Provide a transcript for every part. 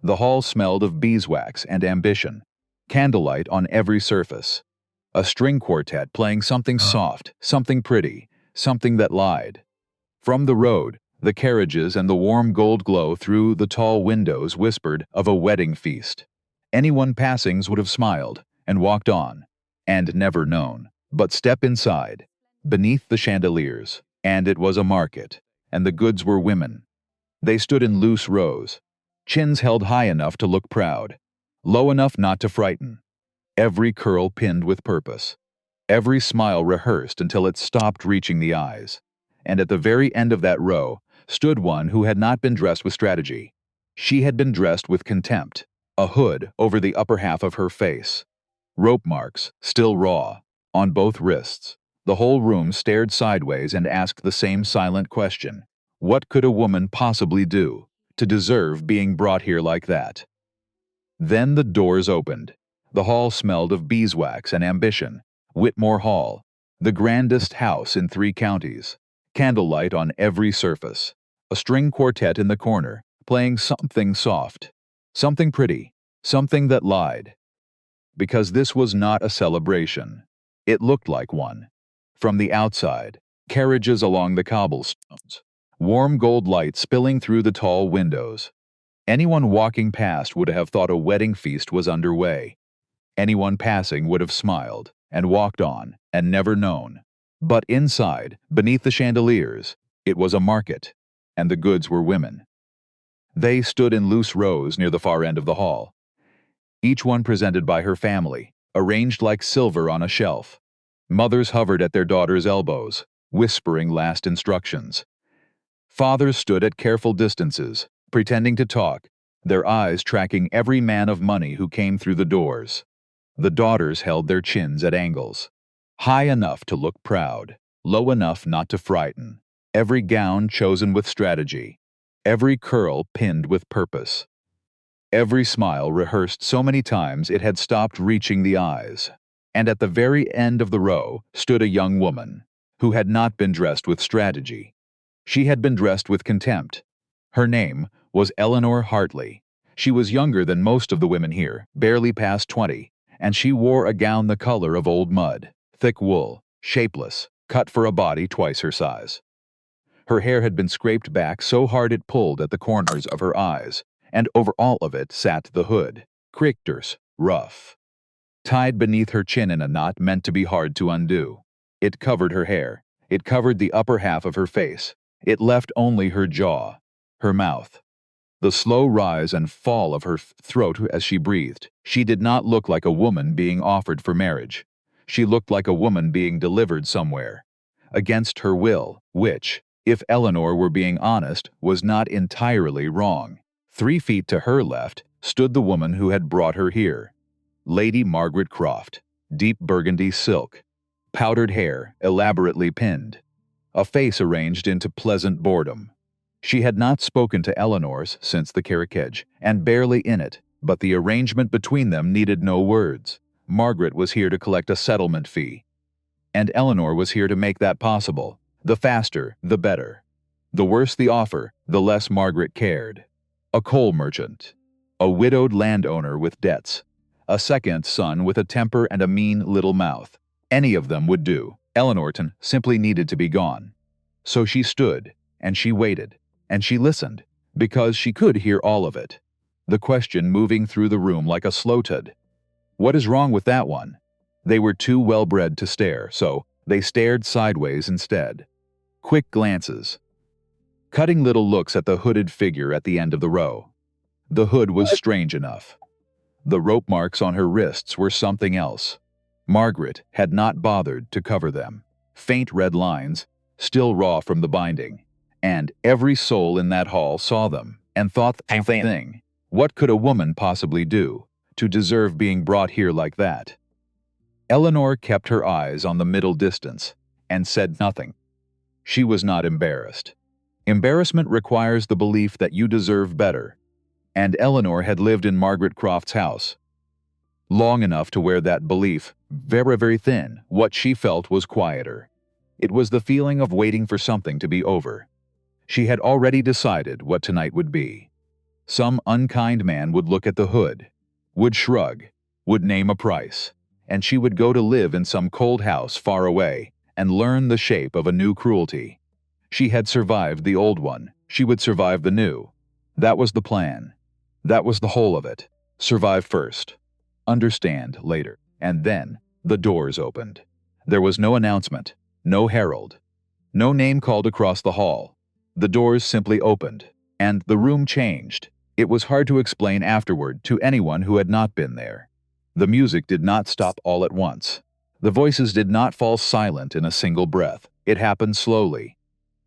The hall smelled of beeswax and ambition, candlelight on every surface. A string quartet playing something soft, something pretty, something that lied. From the road, the carriages and the warm gold glow through the tall windows whispered of a wedding feast. Anyone passing would have smiled and walked on, and never known. But step inside, beneath the chandeliers, and it was a market, and the goods were women. They stood in loose rows, chins held high enough to look proud, low enough not to frighten, every curl pinned with purpose, every smile rehearsed until it stopped reaching the eyes. And at the very end of that row stood one who had not been dressed with strategy. She had been dressed with contempt, a hood over the upper half of her face, rope marks, still raw, on both wrists. The whole room stared sideways and asked the same silent question. What could a woman possibly do to deserve being brought here like that? Then the doors opened. The hall smelled of beeswax and ambition. Whitmore Hall, the grandest house in 3 counties. Candlelight on every surface. A string quartet in the corner, playing something soft, something pretty, something that lied. Because this was not a celebration. It looked like one. From the outside, carriages along the cobblestones, warm gold light spilling through the tall windows. Anyone walking past would have thought a wedding feast was underway. Anyone passing would have smiled and walked on and never known. But inside, beneath the chandeliers, it was a market, and the goods were women. They stood in loose rows near the far end of the hall, each one presented by her family, arranged like silver on a shelf. Mothers hovered at their daughters' elbows, whispering last instructions. Fathers stood at careful distances, pretending to talk, their eyes tracking every man of money who came through the doors. The daughters held their chins at angles, high enough to look proud, low enough not to frighten, every gown chosen with strategy, every curl pinned with purpose, every smile rehearsed so many times it had stopped reaching the eyes. And at the very end of the row stood a young woman, who had not been dressed with strategy. She had been dressed with contempt. Her name was Eleanor Hartley. She was younger than most of the women here, barely past 20, and she wore a gown the color of old mud, thick wool, shapeless, cut for a body twice her size. Her hair had been scraped back so hard it pulled at the corners of her eyes, and over all of it sat the hood, crichters, rough, tied beneath her chin in a knot meant to be hard to undo. It covered her hair. It covered the upper half of her face. It left only her jaw, her mouth, the slow rise and fall of her throat as she breathed. She did not look like a woman being offered for marriage. She looked like a woman being delivered somewhere, against her will, which, if Eleanor were being honest, was not entirely wrong. 3 feet to her left stood the woman who had brought her here. Lady Margaret Croft, deep burgundy silk, powdered hair elaborately pinned, a face arranged into pleasant boredom. She had not spoken to Eleanor's since the carriage, and barely in it, but the arrangement between them needed no words. Margaret was here to collect a settlement fee, and Eleanor was here to make that possible. The faster, the better. The worse the offer, the less Margaret cared. A coal merchant, a widowed landowner with debts, a second son with a temper and a mean little mouth. Any of them would do. Eleanorton simply needed to be gone. So she stood, and she waited, and she listened, because she could hear all of it. The question moving through the room like a slow tud. What is wrong with that one? They were too well-bred to stare, so they stared sideways instead. Quick glances. Cutting little looks at the hooded figure at the end of the row. The hood was strange enough. The rope marks on her wrists were something else. Margaret had not bothered to cover them. Faint red lines, still raw from the binding. And every soul in that hall saw them and thought the same thing. What could a woman possibly do to deserve being brought here like that? Eleanor kept her eyes on the middle distance and said nothing. She was not embarrassed. Embarrassment requires the belief that you deserve better. And Eleanor had lived in Margaret Croft's house long enough to wear that belief very, very thin. What she felt was quieter. It was the feeling of waiting for something to be over. She had already decided what tonight would be. Some unkind man would look at the hood, would shrug, would name a price, and she would go to live in some cold house far away and learn the shape of a new cruelty. She had survived the old one, she would survive the new. That was the plan. That was the whole of it. Survive first. Understand later. And then, the doors opened. There was no announcement, no herald, no name called across the hall. The doors simply opened, and the room changed. It was hard to explain afterward to anyone who had not been there. The music did not stop all at once. The voices did not fall silent in a single breath. It happened slowly,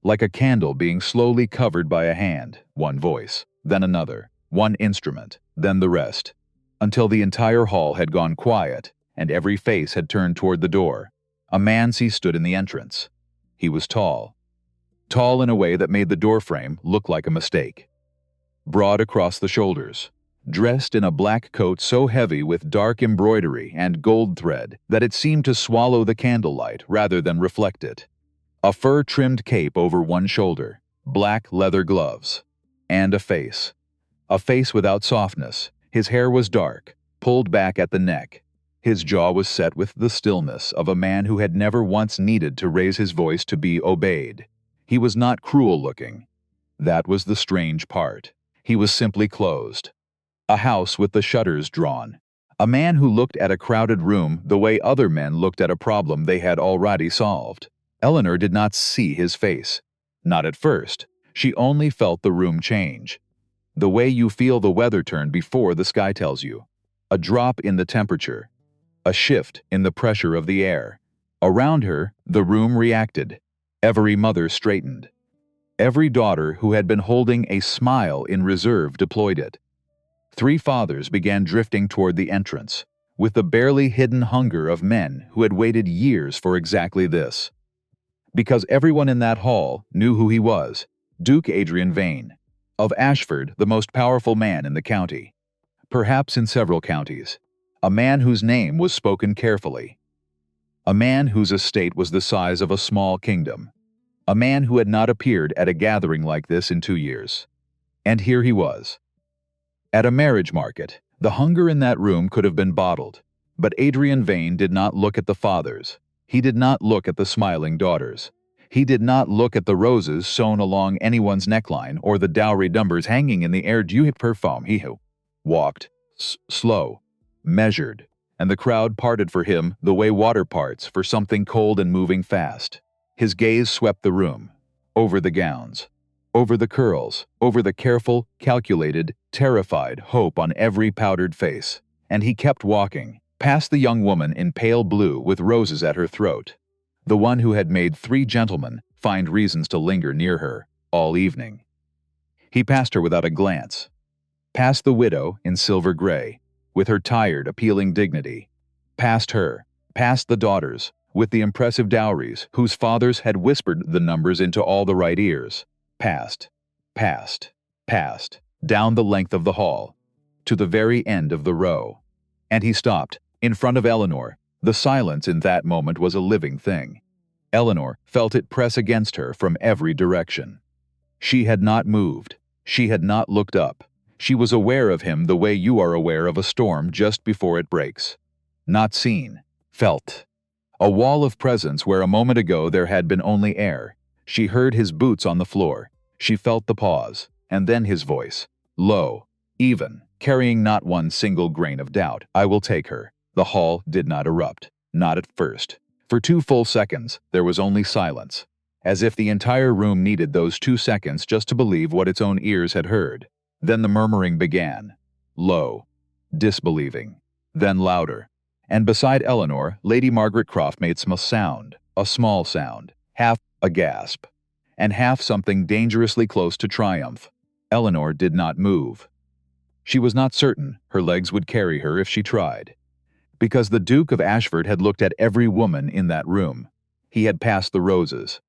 like a candle being slowly covered by a hand, one voice, then another, one instrument, then the rest, until the entire hall had gone quiet and every face had turned toward the door. A man stood in the entrance. He was tall. Tall in a way that made the doorframe look like a mistake. Broad across the shoulders, dressed in a black coat so heavy with dark embroidery and gold thread that it seemed to swallow the candlelight rather than reflect it. A fur-trimmed cape over one shoulder, black leather gloves, and a face. A face without softness. His hair was dark, pulled back at the neck. His jaw was set with the stillness of a man who had never once needed to raise his voice to be obeyed. He was not cruel-looking. That was the strange part. He was simply closed. A house with the shutters drawn. A man who looked at a crowded room the way other men looked at a problem they had already solved. Eleanor did not see his face. Not at first. She only felt the room change. The way you feel the weather turn before the sky tells you. A drop in the temperature. A shift in the pressure of the air. Around her, the room reacted. Every mother straightened. Every daughter who had been holding a smile in reserve deployed it. 3 fathers began drifting toward the entrance, with the barely hidden hunger of men who had waited years for exactly this. Because everyone in that hall knew who he was, Duke Adrian Vane, of Ashford, the most powerful man in the county, perhaps in several counties, a man whose name was spoken carefully, a man whose estate was the size of a small kingdom, a man who had not appeared at a gathering like this in 2 years. And here he was. At a marriage market, the hunger in that room could have been bottled, but Adrian Vane did not look at the fathers. He did not look at the smiling daughters. He did not look at the roses sewn along anyone's neckline or the dowry numbers hanging in the air du parfum. He walked, slow, measured, and the crowd parted for him the way water parts for something cold and moving fast. His gaze swept the room, over the gowns, over the curls, over the careful, calculated, terrified hope on every powdered face, and he kept walking, past the young woman in pale blue with roses at her throat, the one who had made 3 gentlemen find reasons to linger near her all evening. He passed her without a glance, past the widow in silver gray, with her tired, appealing dignity, past her, past the daughters, with the impressive dowries whose fathers had whispered the numbers into all the right ears, past, down the length of the hall, to the very end of the row. And he stopped, in front of Eleanor. The silence in that moment was a living thing. Eleanor felt it press against her from every direction. She had not moved. She had not looked up. She was aware of him the way you are aware of a storm just before it breaks. Not seen, felt. A wall of presence where a moment ago there had been only air. She heard his boots on the floor. She felt the pause, and then his voice, low, even, carrying not one single grain of doubt. I will take her. The hall did not erupt, not at first. For 2 full seconds, there was only silence, as if the entire room needed those 2 seconds just to believe what its own ears had heard. Then the murmuring began, low, disbelieving, then louder. And beside Eleanor, Lady Margaret Croft made a small sound, half a gasp, and half something dangerously close to triumph. Eleanor did not move. She was not certain her legs would carry her if she tried. Because the Duke of Ashford had looked at every woman in that room. He had passed the roses.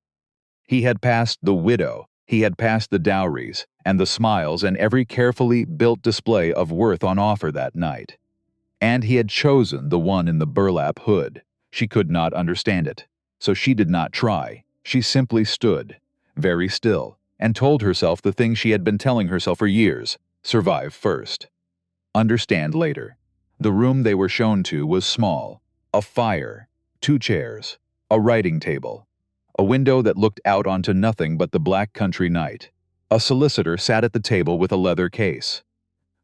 He had passed the widow. He had passed the dowries, and the smiles and every carefully built display of worth on offer that night. And he had chosen the one in the burlap hood. She could not understand it, so she did not try. She simply stood, very still, and told herself the thing she had been telling herself for years. Survive first. Understand later. The room they were shown to was small. A fire, 2 chairs, a writing table, a window that looked out onto nothing but the black country night. A solicitor sat at the table with a leather case.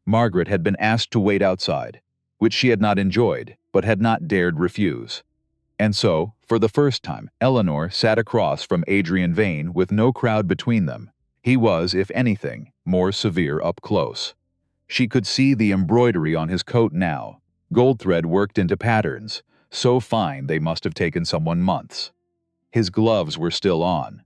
Margaret had been asked to wait outside, which she had not enjoyed, but had not dared refuse. And so, for the first time, Eleanor sat across from Adrian Vane with no crowd between them. He was, if anything, more severe up close. She could see the embroidery on his coat now, gold thread worked into patterns, so fine they must have taken someone months. His gloves were still on.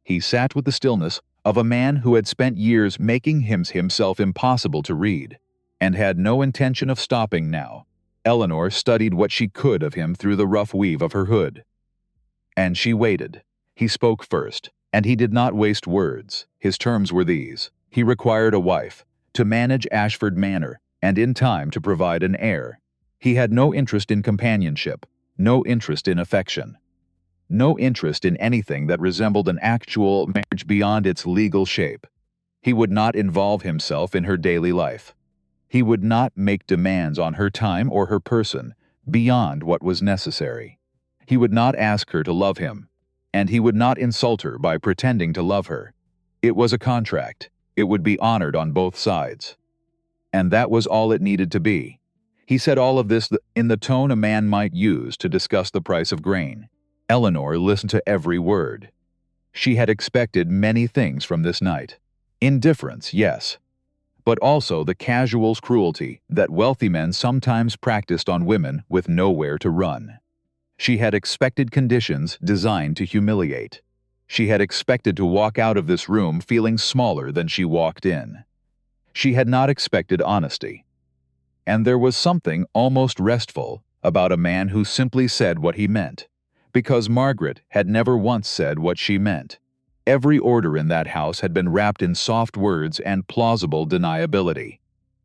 He sat with the stillness of a man who had spent years making himself impossible to read, and had no intention of stopping now. Eleanor studied what she could of him through the rough weave of her hood. And she waited. He spoke first, and he did not waste words. His terms were these. He required a wife, to manage Ashford Manor, and in time to provide an heir. He had no interest in companionship, no interest in affection, no interest in anything that resembled an actual marriage beyond its legal shape. He would not involve himself in her daily life. He would not make demands on her time or her person beyond what was necessary. He would not ask her to love him, and he would not insult her by pretending to love her. It was a contract. It would be honored on both sides. And that was all it needed to be. He said all of this in the tone a man might use to discuss the price of grain. Eleanor listened to every word. She had expected many things from this night. Indifference, yes, but also the casual's cruelty that wealthy men sometimes practiced on women with nowhere to run. She had expected conditions designed to humiliate. She had expected to walk out of this room feeling smaller than she walked in. She had not expected honesty. And there was something almost restful about a man who simply said what he meant, because Margaret had never once said what she meant. Every order in that house had been wrapped in soft words and plausible deniability.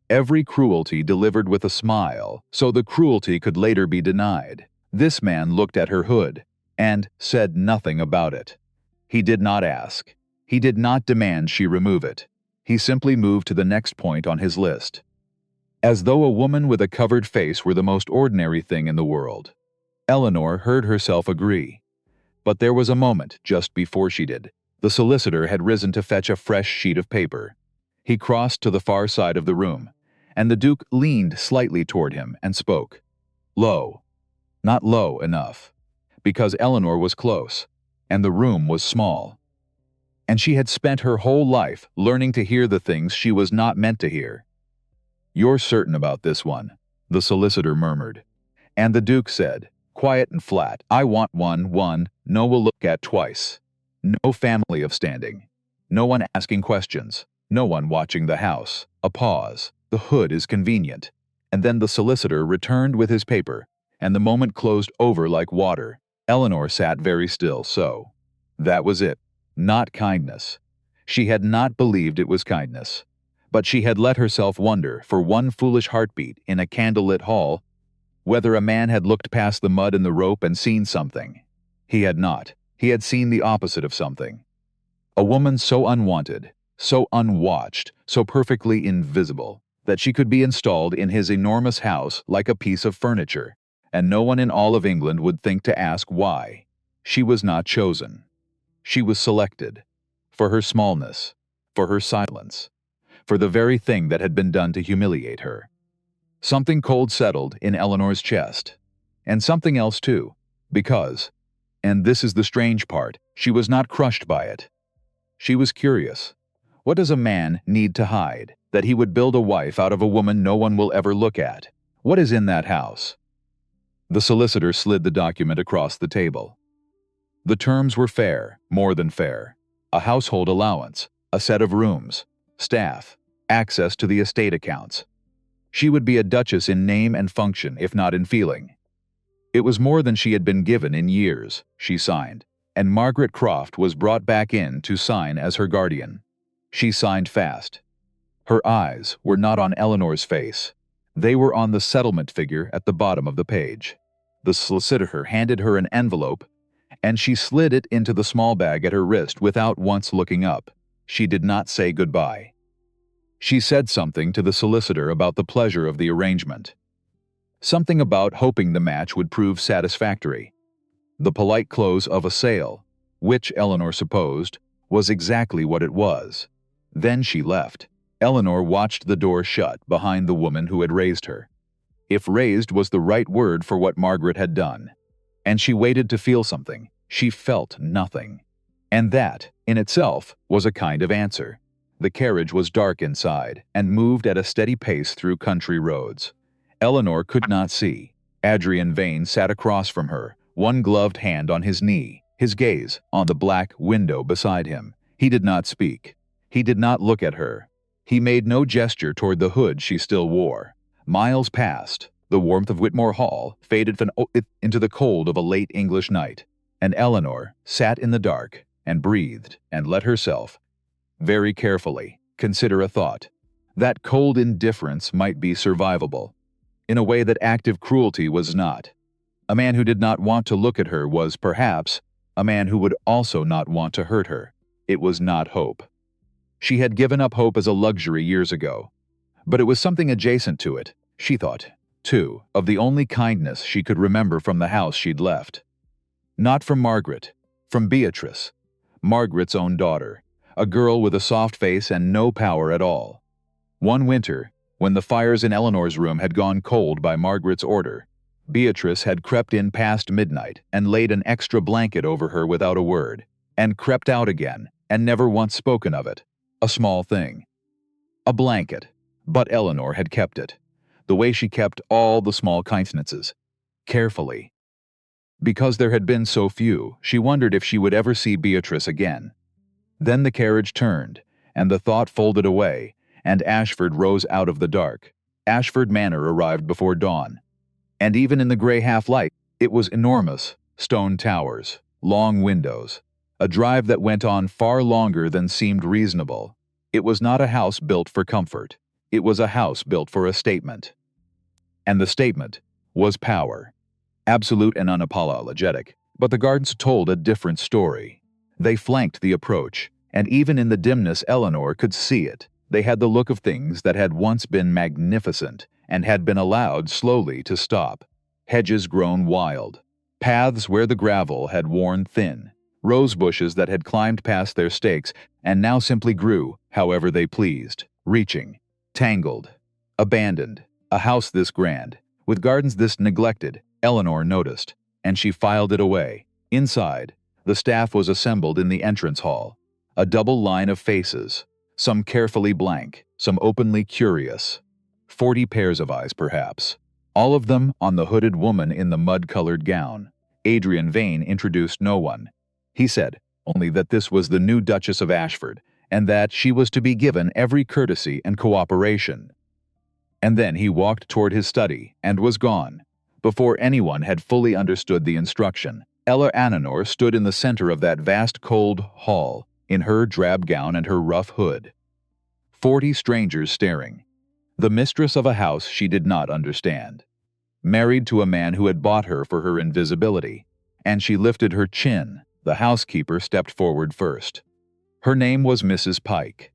Every cruelty delivered with a smile, so the cruelty could later be denied. This man looked at her hood and said nothing about it. He did not ask. He did not demand she remove it. He simply moved to the next point on his list. As though a woman with a covered face were the most ordinary thing in the world. Eleanor heard herself agree. But there was a moment just before she did. The solicitor had risen to fetch a fresh sheet of paper. He crossed to the far side of the room, and the Duke leaned slightly toward him and spoke. Low. Not low enough, because Eleanor was close, and the room was small. And she had spent her whole life learning to hear the things she was not meant to hear. You're certain about this one, the solicitor murmured. And the Duke said, quiet and flat, I want one no will look at twice. No family of standing. No one asking questions. No one watching the house. A pause. The hood is convenient. And then the solicitor returned with his paper, and the moment closed over like water. Eleanor sat very still, so. That was it. Not kindness. She had not believed it was kindness. But she had let herself wonder, for one foolish heartbeat in a candlelit hall, whether a man had looked past the mud and the rope and seen something. He had not. He had seen the opposite of something. A woman so unwanted, so unwatched, so perfectly invisible, that she could be installed in his enormous house like a piece of furniture, and no one in all of England would think to ask why. She was not chosen. She was selected. For her smallness, for her silence, for the very thing that had been done to humiliate her. Something cold settled in Eleanor's chest, and something else too, because, and this is the strange part, she was not crushed by it. She was curious. What does a man need to hide, that he would build a wife out of a woman no one will ever look at? What is in that house? The solicitor slid the document across the table. The terms were fair, more than fair. A household allowance, a set of rooms, staff, access to the estate accounts. She would be a duchess in name and function, if not in feeling. It was more than she had been given in years, she signed, and Margaret Croft was brought back in to sign as her guardian. She signed fast. Her eyes were not on Eleanor's face. They were on the settlement figure at the bottom of the page. The solicitor handed her an envelope, and she slid it into the small bag at her wrist without once looking up. She did not say goodbye. She said something to the solicitor about the pleasure of the arrangement. Something about hoping the match would prove satisfactory. The polite close of a sale, which Eleanor supposed was exactly what it was. Then she left. Eleanor watched the door shut behind the woman who had raised her. If raised was the right word for what Margaret had done. And she waited to feel something. She felt nothing. And that, in itself, was a kind of answer. The carriage was dark inside and moved at a steady pace through country roads. Eleanor could not see. Adrian Vane sat across from her, one gloved hand on his knee, his gaze on the black window beside him. He did not speak. He did not look at her. He made no gesture toward the hood she still wore. Miles passed. The warmth of Whitmore Hall faded into the cold of a late English night, and Eleanor sat in the dark and breathed and let herself, very carefully, consider a thought. That cold indifference might be survivable, in a way that active cruelty was not. A man who did not want to look at her was, perhaps, a man who would also not want to hurt her. It was not hope. She had given up hope as a luxury years ago. But it was something adjacent to it, she thought, too, of the only kindness she could remember from the house she'd left. Not from Margaret, from Beatrice, Margaret's own daughter, a girl with a soft face and no power at all. One winter, when the fires in Eleanor's room had gone cold by Margaret's order, Beatrice had crept in past midnight and laid an extra blanket over her without a word, and crept out again and never once spoken of it. A small thing. A blanket. But Eleanor had kept it, the way she kept all the small kindnesses, carefully. Because there had been so few, she wondered if she would ever see Beatrice again. Then the carriage turned, and the thought folded away, and Ashford rose out of the dark. Ashford Manor arrived before dawn. And even in the gray half-light, it was enormous. Stone towers, long windows, a drive that went on far longer than seemed reasonable. It was not a house built for comfort. It was a house built for a statement. And the statement was power. Absolute and unapologetic, but the gardens told a different story. They flanked the approach, and even in the dimness Eleanor could see it. They had the look of things that had once been magnificent and had been allowed slowly to stop. Hedges grown wild, paths where the gravel had worn thin, rose bushes that had climbed past their stakes and now simply grew however they pleased, reaching, tangled, abandoned. A house this grand, with gardens this neglected, Eleanor noticed, and she filed it away. Inside, the staff was assembled in the entrance hall, a double line of faces, some carefully blank, some openly curious. 40 pairs of eyes, perhaps. All of them on the hooded woman in the mud-colored gown. Adrian Vane introduced no one. He said only that this was the new Duchess of Ashford, and that she was to be given every courtesy and cooperation. And then he walked toward his study and was gone. Before anyone had fully understood the instruction, Eleanor stood in the center of that vast cold hall, in her drab gown and her rough hood. 40 strangers staring. The mistress of a house she did not understand. Married to a man who had bought her for her invisibility, and she lifted her chin. The housekeeper stepped forward first. Her name was Mrs. Pike,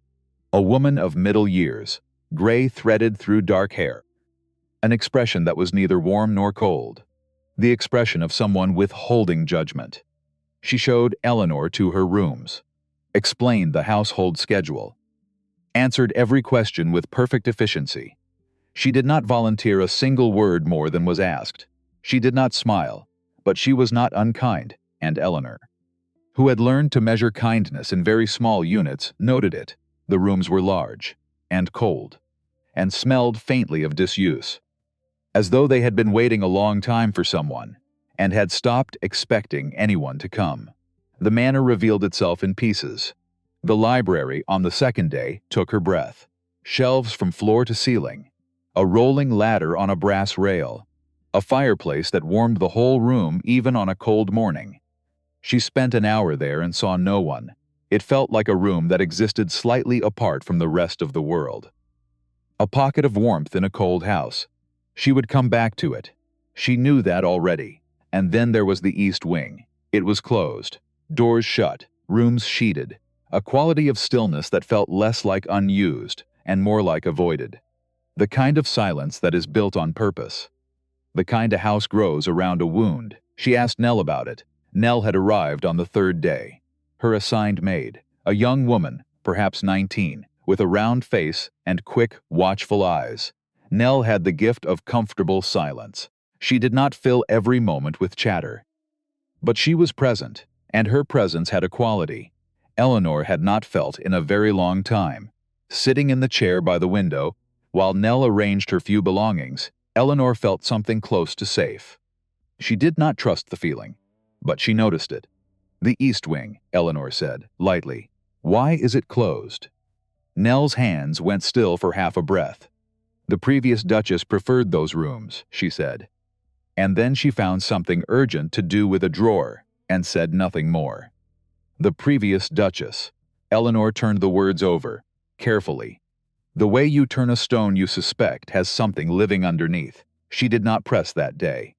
a woman of middle years, gray threaded through dark hair, an expression that was neither warm nor cold, the expression of someone withholding judgment. She showed Eleanor to her rooms, explained the household schedule, answered every question with perfect efficiency. She did not volunteer a single word more than was asked. She did not smile, but she was not unkind, and Eleanor, who had learned to measure kindness in very small units, noted it. The rooms were large, and cold, and smelled faintly of disuse, as though they had been waiting a long time for someone, and had stopped expecting anyone to come. The manor revealed itself in pieces. The library, on the second day, took her breath. Shelves from floor to ceiling, a rolling ladder on a brass rail, a fireplace that warmed the whole room even on a cold morning. She spent an hour there and saw no one. It felt like a room that existed slightly apart from the rest of the world. A pocket of warmth in a cold house. She would come back to it. She knew that already. And then there was the east wing. It was closed, doors shut, rooms sheeted, a quality of stillness that felt less like unused and more like avoided. The kind of silence that is built on purpose. The kind a house grows around a wound. She asked Nell about it. Nell had arrived on the third day. Her assigned maid, a young woman, perhaps 19, with a round face and quick, watchful eyes. Nell had the gift of comfortable silence. She did not fill every moment with chatter. But she was present, and her presence had a quality Eleanor had not felt in a very long time. Sitting in the chair by the window, while Nell arranged her few belongings, Eleanor felt something close to safe. She did not trust the feeling, but she noticed it. "The east wing," Eleanor said, lightly. "Why is it closed?" Nell's hands went still for half a breath. "The previous Duchess preferred those rooms," she said. And then she found something urgent to do with a drawer, and said nothing more. The previous Duchess. Eleanor turned the words over, carefully. The way you turn a stone you suspect has something living underneath. She did not press that day.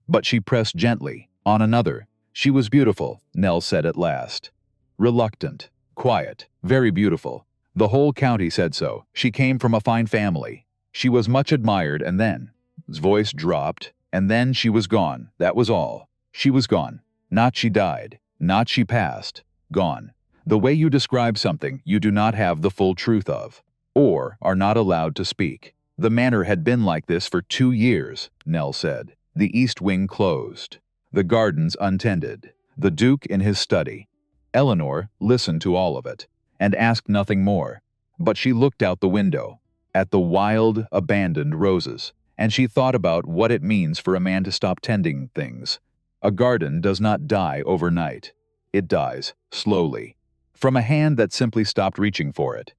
But she pressed gently, on another. She was beautiful, Nell said at last. Reluctant, quiet, very beautiful. The whole county said so. She came from a fine family. She was much admired, and then his voice dropped, and then she was gone. That was all. She was gone. Not she died. Not she passed. Gone. The way you describe something you do not have the full truth of, or are not allowed to speak. The manor had been like this for 2 years, Nell said. The east wing closed. The gardens untended. The Duke in his study. Eleanor listened to all of it, and asked nothing more. But she looked out the window, at the wild, abandoned roses, and she thought about what it means for a man to stop tending things. A garden does not die overnight. It dies slowly, from a hand that simply stopped reaching for it.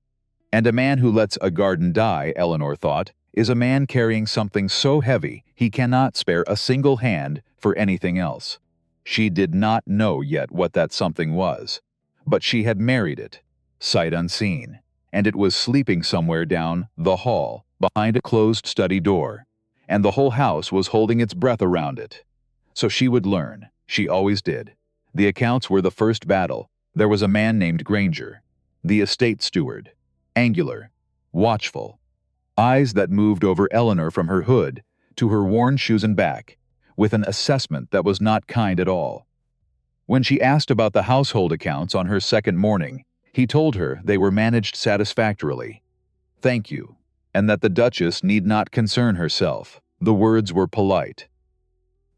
And a man who lets a garden die, Eleanor thought, is a man carrying something so heavy he cannot spare a single hand for anything else. She did not know yet what that something was, but she had married it, sight unseen, and it was sleeping somewhere down the hall, behind a closed study door, and the whole house was holding its breath around it. So she would learn. She always did. The accounts were the first battle. There was a man named Granger, the estate steward, angular, watchful, eyes that moved over Eleanor from her hood to her worn shoes and back, with an assessment that was not kind at all. When she asked about the household accounts on her second morning, he told her they were managed satisfactorily. Thank you, and that the Duchess need not concern herself. The words were polite.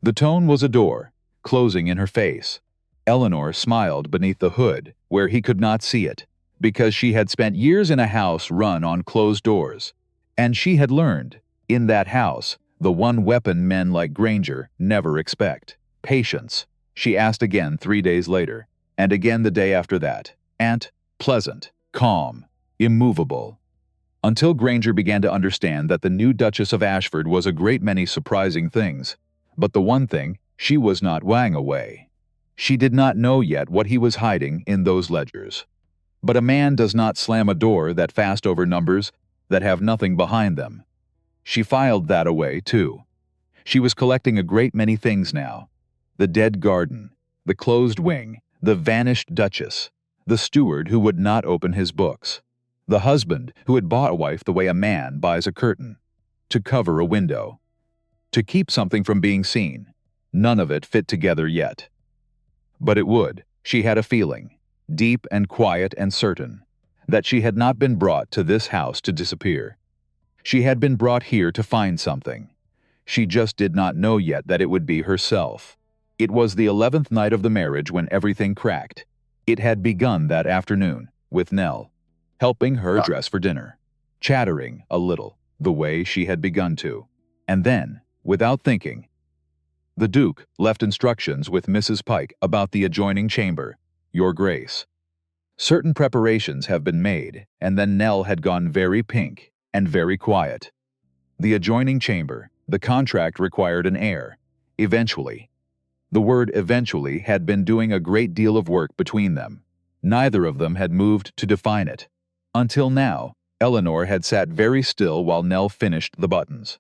The tone was a door, closing in her face. Eleanor smiled beneath the hood, where he could not see it, because she had spent years in a house run on closed doors. And she had learned, in that house, the one weapon men like Granger never expect: patience. She asked again 3 days later, and again the day after that. Aunt, pleasant, calm, immovable. Until Granger began to understand that the new Duchess of Ashford was a great many surprising things. But the one thing, she was not wang away. She did not know yet what he was hiding in those ledgers. But a man does not slam a door that fast over numbers that have nothing behind them. She filed that away, too. She was collecting a great many things now. The dead garden, the closed wing, the vanished Duchess, the steward who would not open his books, the husband who had bought a wife the way a man buys a curtain, to cover a window, to keep something from being seen. None of it fit together yet. But it would. She had a feeling, deep and quiet and certain, that she had not been brought to this house to disappear. She had been brought here to find something. She just did not know yet that it would be herself. It was the 11th night of the marriage when everything cracked. It had begun that afternoon, with Nell, helping her dress for dinner, chattering a little, the way she had begun to. And then, without thinking, the Duke left instructions with Mrs. Pike about the adjoining chamber. Your Grace. Certain preparations have been made, and then Nell had gone very pink and very quiet. The adjoining chamber, the contract required an heir. Eventually. The word eventually had been doing a great deal of work between them. Neither of them had moved to define it. Until now, Eleanor had sat very still while Nell finished the buttons.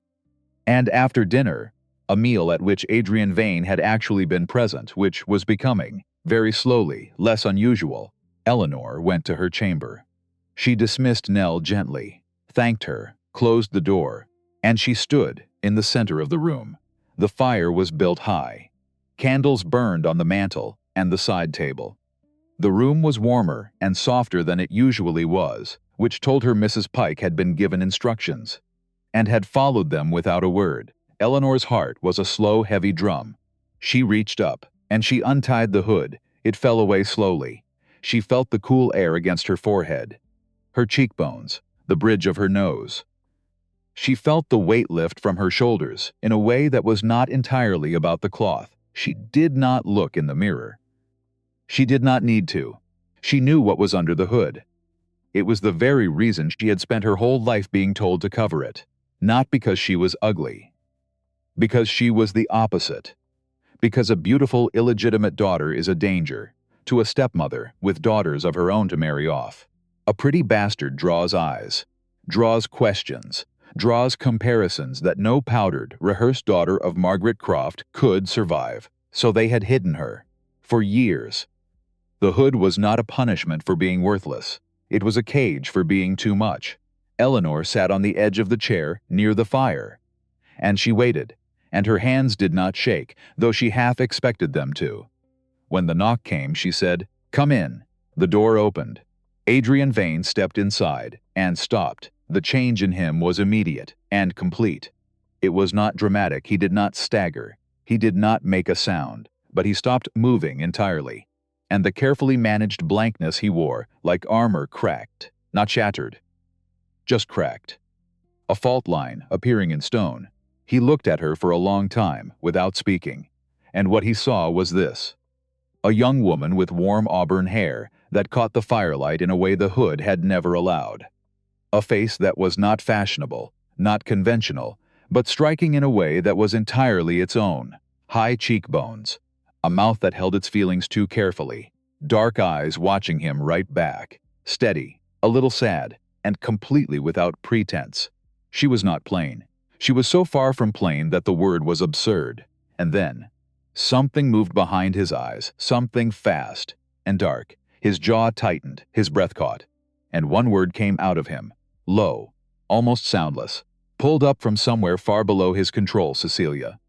And after dinner, a meal at which Adrian Vane had actually been present, which was becoming, very slowly, less unusual, Eleanor went to her chamber. She dismissed Nell gently, thanked her, closed the door, and she stood in the center of the room. The fire was built high. Candles burned on the mantel and the side table. The room was warmer and softer than it usually was, which told her Mrs. Pike had been given instructions, and had followed them without a word. Eleanor's heart was a slow, heavy drum. She reached up, and she untied the hood. It fell away slowly. She felt the cool air against her forehead, her cheekbones, the bridge of her nose. She felt the weight lift from her shoulders in a way that was not entirely about the cloth. She did not look in the mirror. She did not need to. She knew what was under the hood. It was the very reason she had spent her whole life being told to cover it. Not because she was ugly. Because she was the opposite. Because a beautiful, illegitimate daughter is a danger to a stepmother with daughters of her own to marry off. A pretty bastard draws eyes, draws questions, draws comparisons that no powdered, rehearsed daughter of Margaret Croft could survive. So they had hidden her. For years. The hood was not a punishment for being worthless. It was a cage for being too much. Eleanor sat on the edge of the chair near the fire. And she waited, and her hands did not shake, though she half expected them to. When the knock came, she said, "Come in." The door opened. Adrian Vane stepped inside and stopped. The change in him was immediate and complete. It was not dramatic. He did not stagger. He did not make a sound, but he stopped moving entirely. And the carefully managed blankness he wore, like armor, cracked, not shattered, just cracked. A fault line appearing in stone. He looked at her for a long time without speaking, and what he saw was this. A young woman with warm auburn hair that caught the firelight in a way the hood had never allowed. A face that was not fashionable, not conventional, but striking in a way that was entirely its own. High cheekbones, a mouth that held its feelings too carefully, dark eyes watching him right back, steady, a little sad, and completely without pretense. She was not plain. She was so far from plain that the word was absurd. And then, something moved behind his eyes, something fast and dark. His jaw tightened, his breath caught, and one word came out of him, low, almost soundless, pulled up from somewhere far below his control, Cecilia.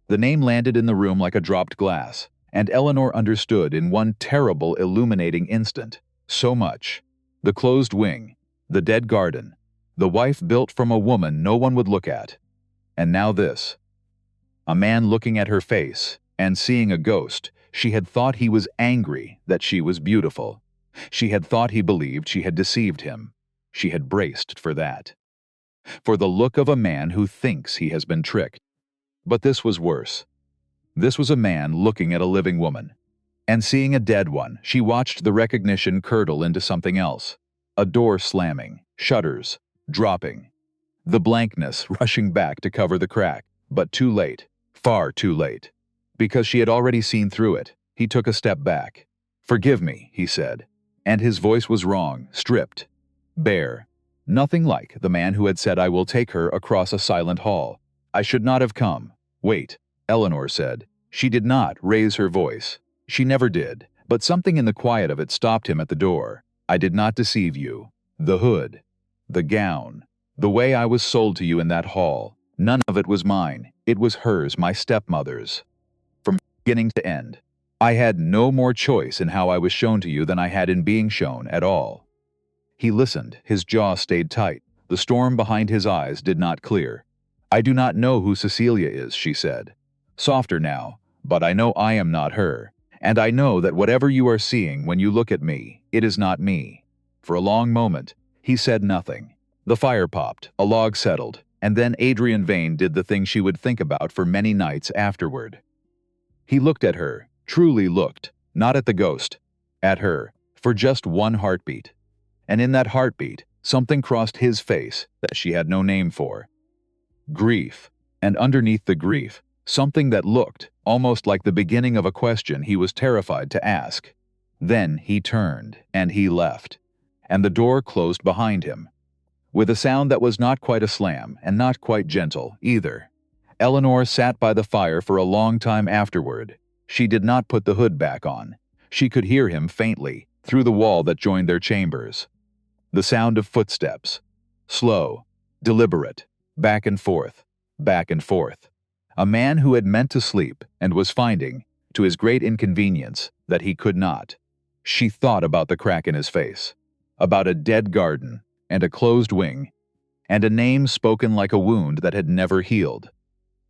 The name landed in the room like a dropped glass, and Eleanor understood in one terrible, illuminating instant. So much. The closed wing, the dead garden, the wife built from a woman no one would look at. And now this. A man looking at her face and seeing a ghost. She had thought he was angry that she was beautiful. She had thought he believed she had deceived him. She had braced for that. For the look of a man who thinks he has been tricked. But this was worse. This was a man looking at a living woman. And seeing a dead one, she watched the recognition curdle into something else. A door slamming, shutters, dropping. The blankness rushing back to cover the crack, but too late, far too late. Because she had already seen through it, he took a step back. "Forgive me," he said. And his voice was wrong, stripped, bare. Nothing like the man who had said, "I will take her across a silent hall. I should not have come." "Wait," Eleanor said. She did not raise her voice. She never did, but something in the quiet of it stopped him at the door. "I did not deceive you. The hood, the gown, the way I was sold to you in that hall, none of it was mine. It was hers, my stepmother's. From beginning to end. I had no more choice in how I was shown to you than I had in being shown at all." He listened, his jaw stayed tight. The storm behind his eyes did not clear. "I do not know who Cecilia is," she said. Softer now, "but I know I am not her. And I know that whatever you are seeing when you look at me, it is not me." For a long moment, he said nothing. The fire popped, a log settled, and then Adrian Vane did the thing she would think about for many nights afterward. He looked at her, truly looked, not at the ghost, at her, for just one heartbeat. And in that heartbeat, something crossed his face that she had no name for. Grief, and underneath the grief, something that looked almost like the beginning of a question he was terrified to ask. Then he turned, and he left, and the door closed behind him, with a sound that was not quite a slam and not quite gentle either. Eleanor sat by the fire for a long time afterward. She did not put the hood back on. She could hear him faintly, through the wall that joined their chambers. The sound of footsteps. Slow, deliberate, back and forth, back and forth. A man who had meant to sleep and was finding, to his great inconvenience, that he could not. She thought about the crack in his face, about a dead garden and a closed wing, and a name spoken like a wound that had never healed.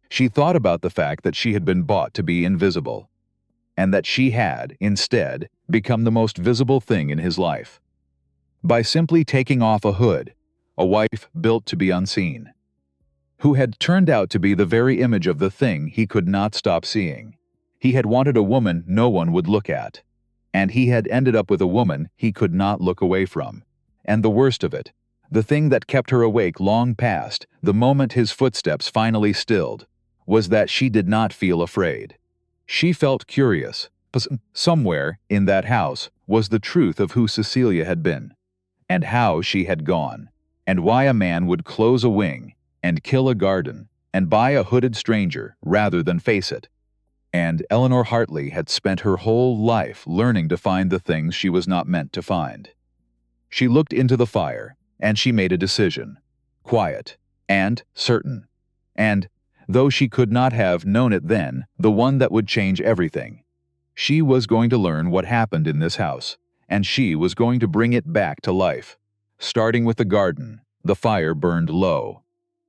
She thought about the fact that she had been bought to be invisible, and that she had, instead, become the most visible thing in his life. By simply taking off a hood, a wife built to be unseen, who had turned out to be the very image of the thing he could not stop seeing. He had wanted a woman no one would look at, and he had ended up with a woman he could not look away from. And the worst of it, the thing that kept her awake long past the moment his footsteps finally stilled, was that she did not feel afraid. She felt curious. Somewhere in that house was the truth of who Cecilia had been, and how she had gone, and why a man would close a wing and kill a garden and buy a hooded stranger rather than face it. And Eleanor Hartley had spent her whole life learning to find the things she was not meant to find. She looked into the fire, and she made a decision, quiet and certain, and, though she could not have known it then, the one that would change everything. She was going to learn what happened in this house, and she was going to bring it back to life. Starting with the garden, the fire burned low,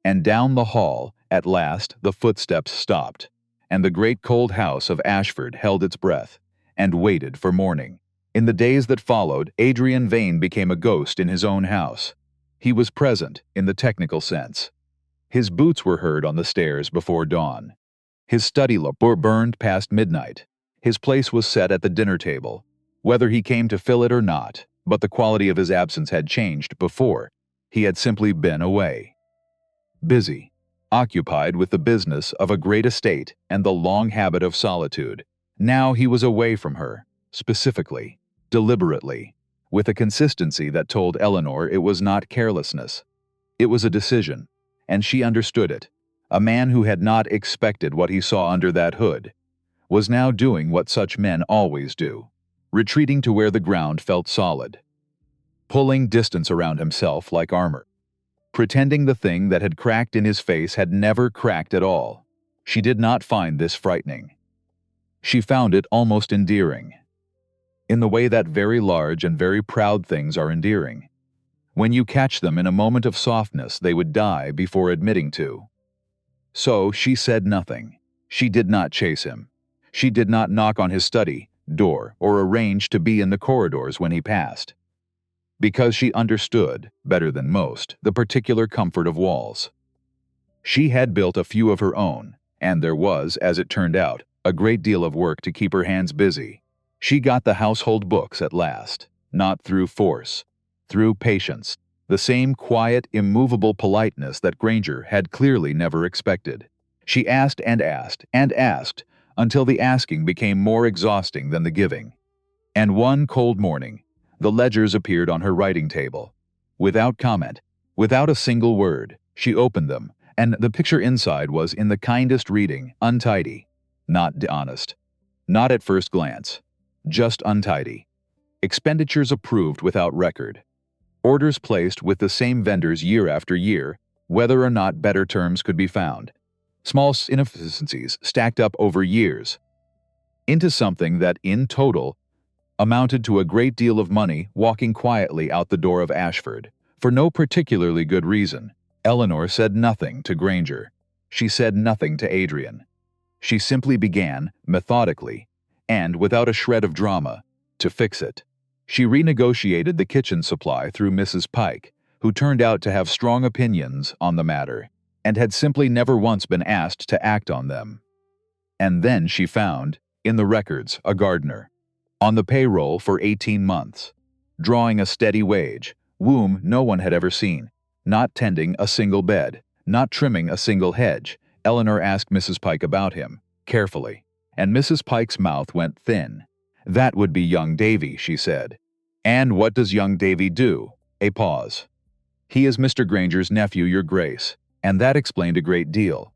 and down the hall, at last, the footsteps stopped, and the great cold house of Ashford held its breath, and waited for morning. In the days that followed, Adrian Vane became a ghost in his own house. He was present, in the technical sense. His boots were heard on the stairs before dawn. His study lamp burned past midnight. His place was set at the dinner table, whether he came to fill it or not, but the quality of his absence had changed before. He had simply been away. Busy, occupied with the business of a great estate and the long habit of solitude. Now he was away from her, specifically, deliberately, with a consistency that told Eleanor it was not carelessness. It was a decision, and she understood it. A man who had not expected what he saw under that hood was now doing what such men always do, retreating to where the ground felt solid, pulling distance around himself like armor, pretending the thing that had cracked in his face had never cracked at all. She did not find this frightening. She found it almost endearing, in the way that very large and very proud things are endearing. When you catch them in a moment of softness, they would die before admitting to. So she said nothing. She did not chase him. She did not knock on his study door or arrange to be in the corridors when he passed, because she understood, better than most, the particular comfort of walls. She had built a few of her own, and there was, as it turned out, a great deal of work to keep her hands busy. She got the household books at last, not through force, through patience, the same quiet, immovable politeness that Granger had clearly never expected. She asked and asked and asked until the asking became more exhausting than the giving. And one cold morning, the ledgers appeared on her writing table. Without comment, without a single word, she opened them, and the picture inside was in the kindest reading, untidy, not honest, not at first glance, just untidy. Expenditures approved without record. Orders placed with the same vendors year after year, whether or not better terms could be found. Small inefficiencies stacked up over years into something that, in total, amounted to a great deal of money walking quietly out the door of Ashford. For no particularly good reason, Eleanor said nothing to Granger. She said nothing to Adrian. She simply began, methodically, and without a shred of drama, to fix it. She renegotiated the kitchen supply through Mrs. Pike, who turned out to have strong opinions on the matter, and had simply never once been asked to act on them. And then she found, in the records, a gardener, on the payroll for 18 months, drawing a steady wage, whom no one had ever seen, not tending a single bed, not trimming a single hedge. Eleanor asked Mrs. Pike about him, carefully, and Mrs. Pike's mouth went thin. That would be young Davy, she said. And what does young Davy do? A pause. He is Mr. Granger's nephew, Your Grace, and that explained a great deal.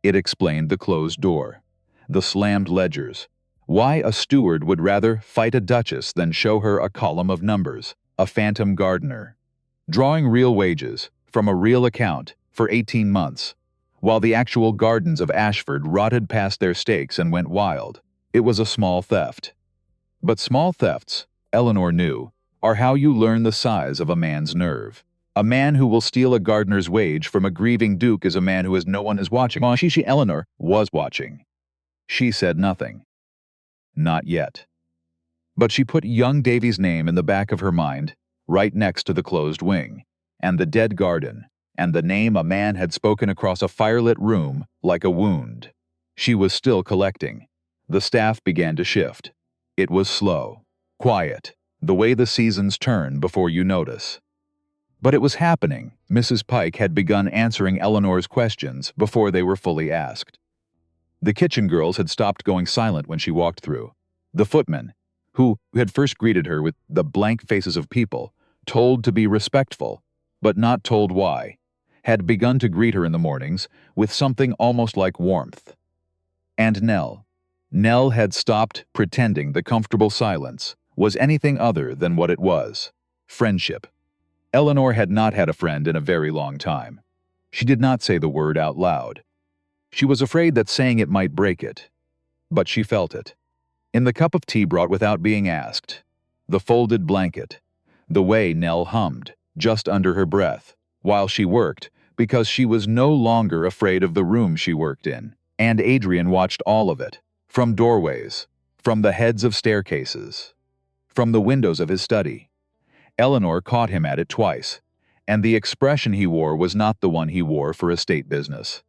It explained the closed door, the slammed ledgers, why a steward would rather fight a duchess than show her a column of numbers, a phantom gardener. drawing real wages from a real account for 18 months, while the actual gardens of Ashford rotted past their stakes and went wild. It was a small theft. But small thefts, Eleanor knew, are how you learn the size of a man's nerve. A man who will steal a gardener's wage from a grieving duke is a man who has no one is watching. Eleanor was watching. She said nothing. Not yet. But she put young Davy's name in the back of her mind, right next to the closed wing, and the dead garden, and the name a man had spoken across a firelit room like a wound. She was still collecting. The staff began to shift. It was slow, quiet, the way the seasons turn before you notice. But it was happening. Mrs. Pike had begun answering Eleanor's questions before they were fully asked. The kitchen girls had stopped going silent when she walked through. The footman, who had first greeted her with the blank faces of people, told to be respectful, but not told why, had begun to greet her in the mornings with something almost like warmth. And Nell had stopped pretending the comfortable silence was anything other than what it was: friendship. Eleanor had not had a friend in a very long time. She did not say the word out loud. She was afraid that saying it might break it. But she felt it. In the cup of tea brought without being asked, the folded blanket, the way Nell hummed, just under her breath, while she worked, because she was no longer afraid of the room she worked in, and Adrian watched all of it, from doorways, from the heads of staircases, from the windows of his study. Eleanor caught him at it twice, and the expression he wore was not the one he wore for estate business.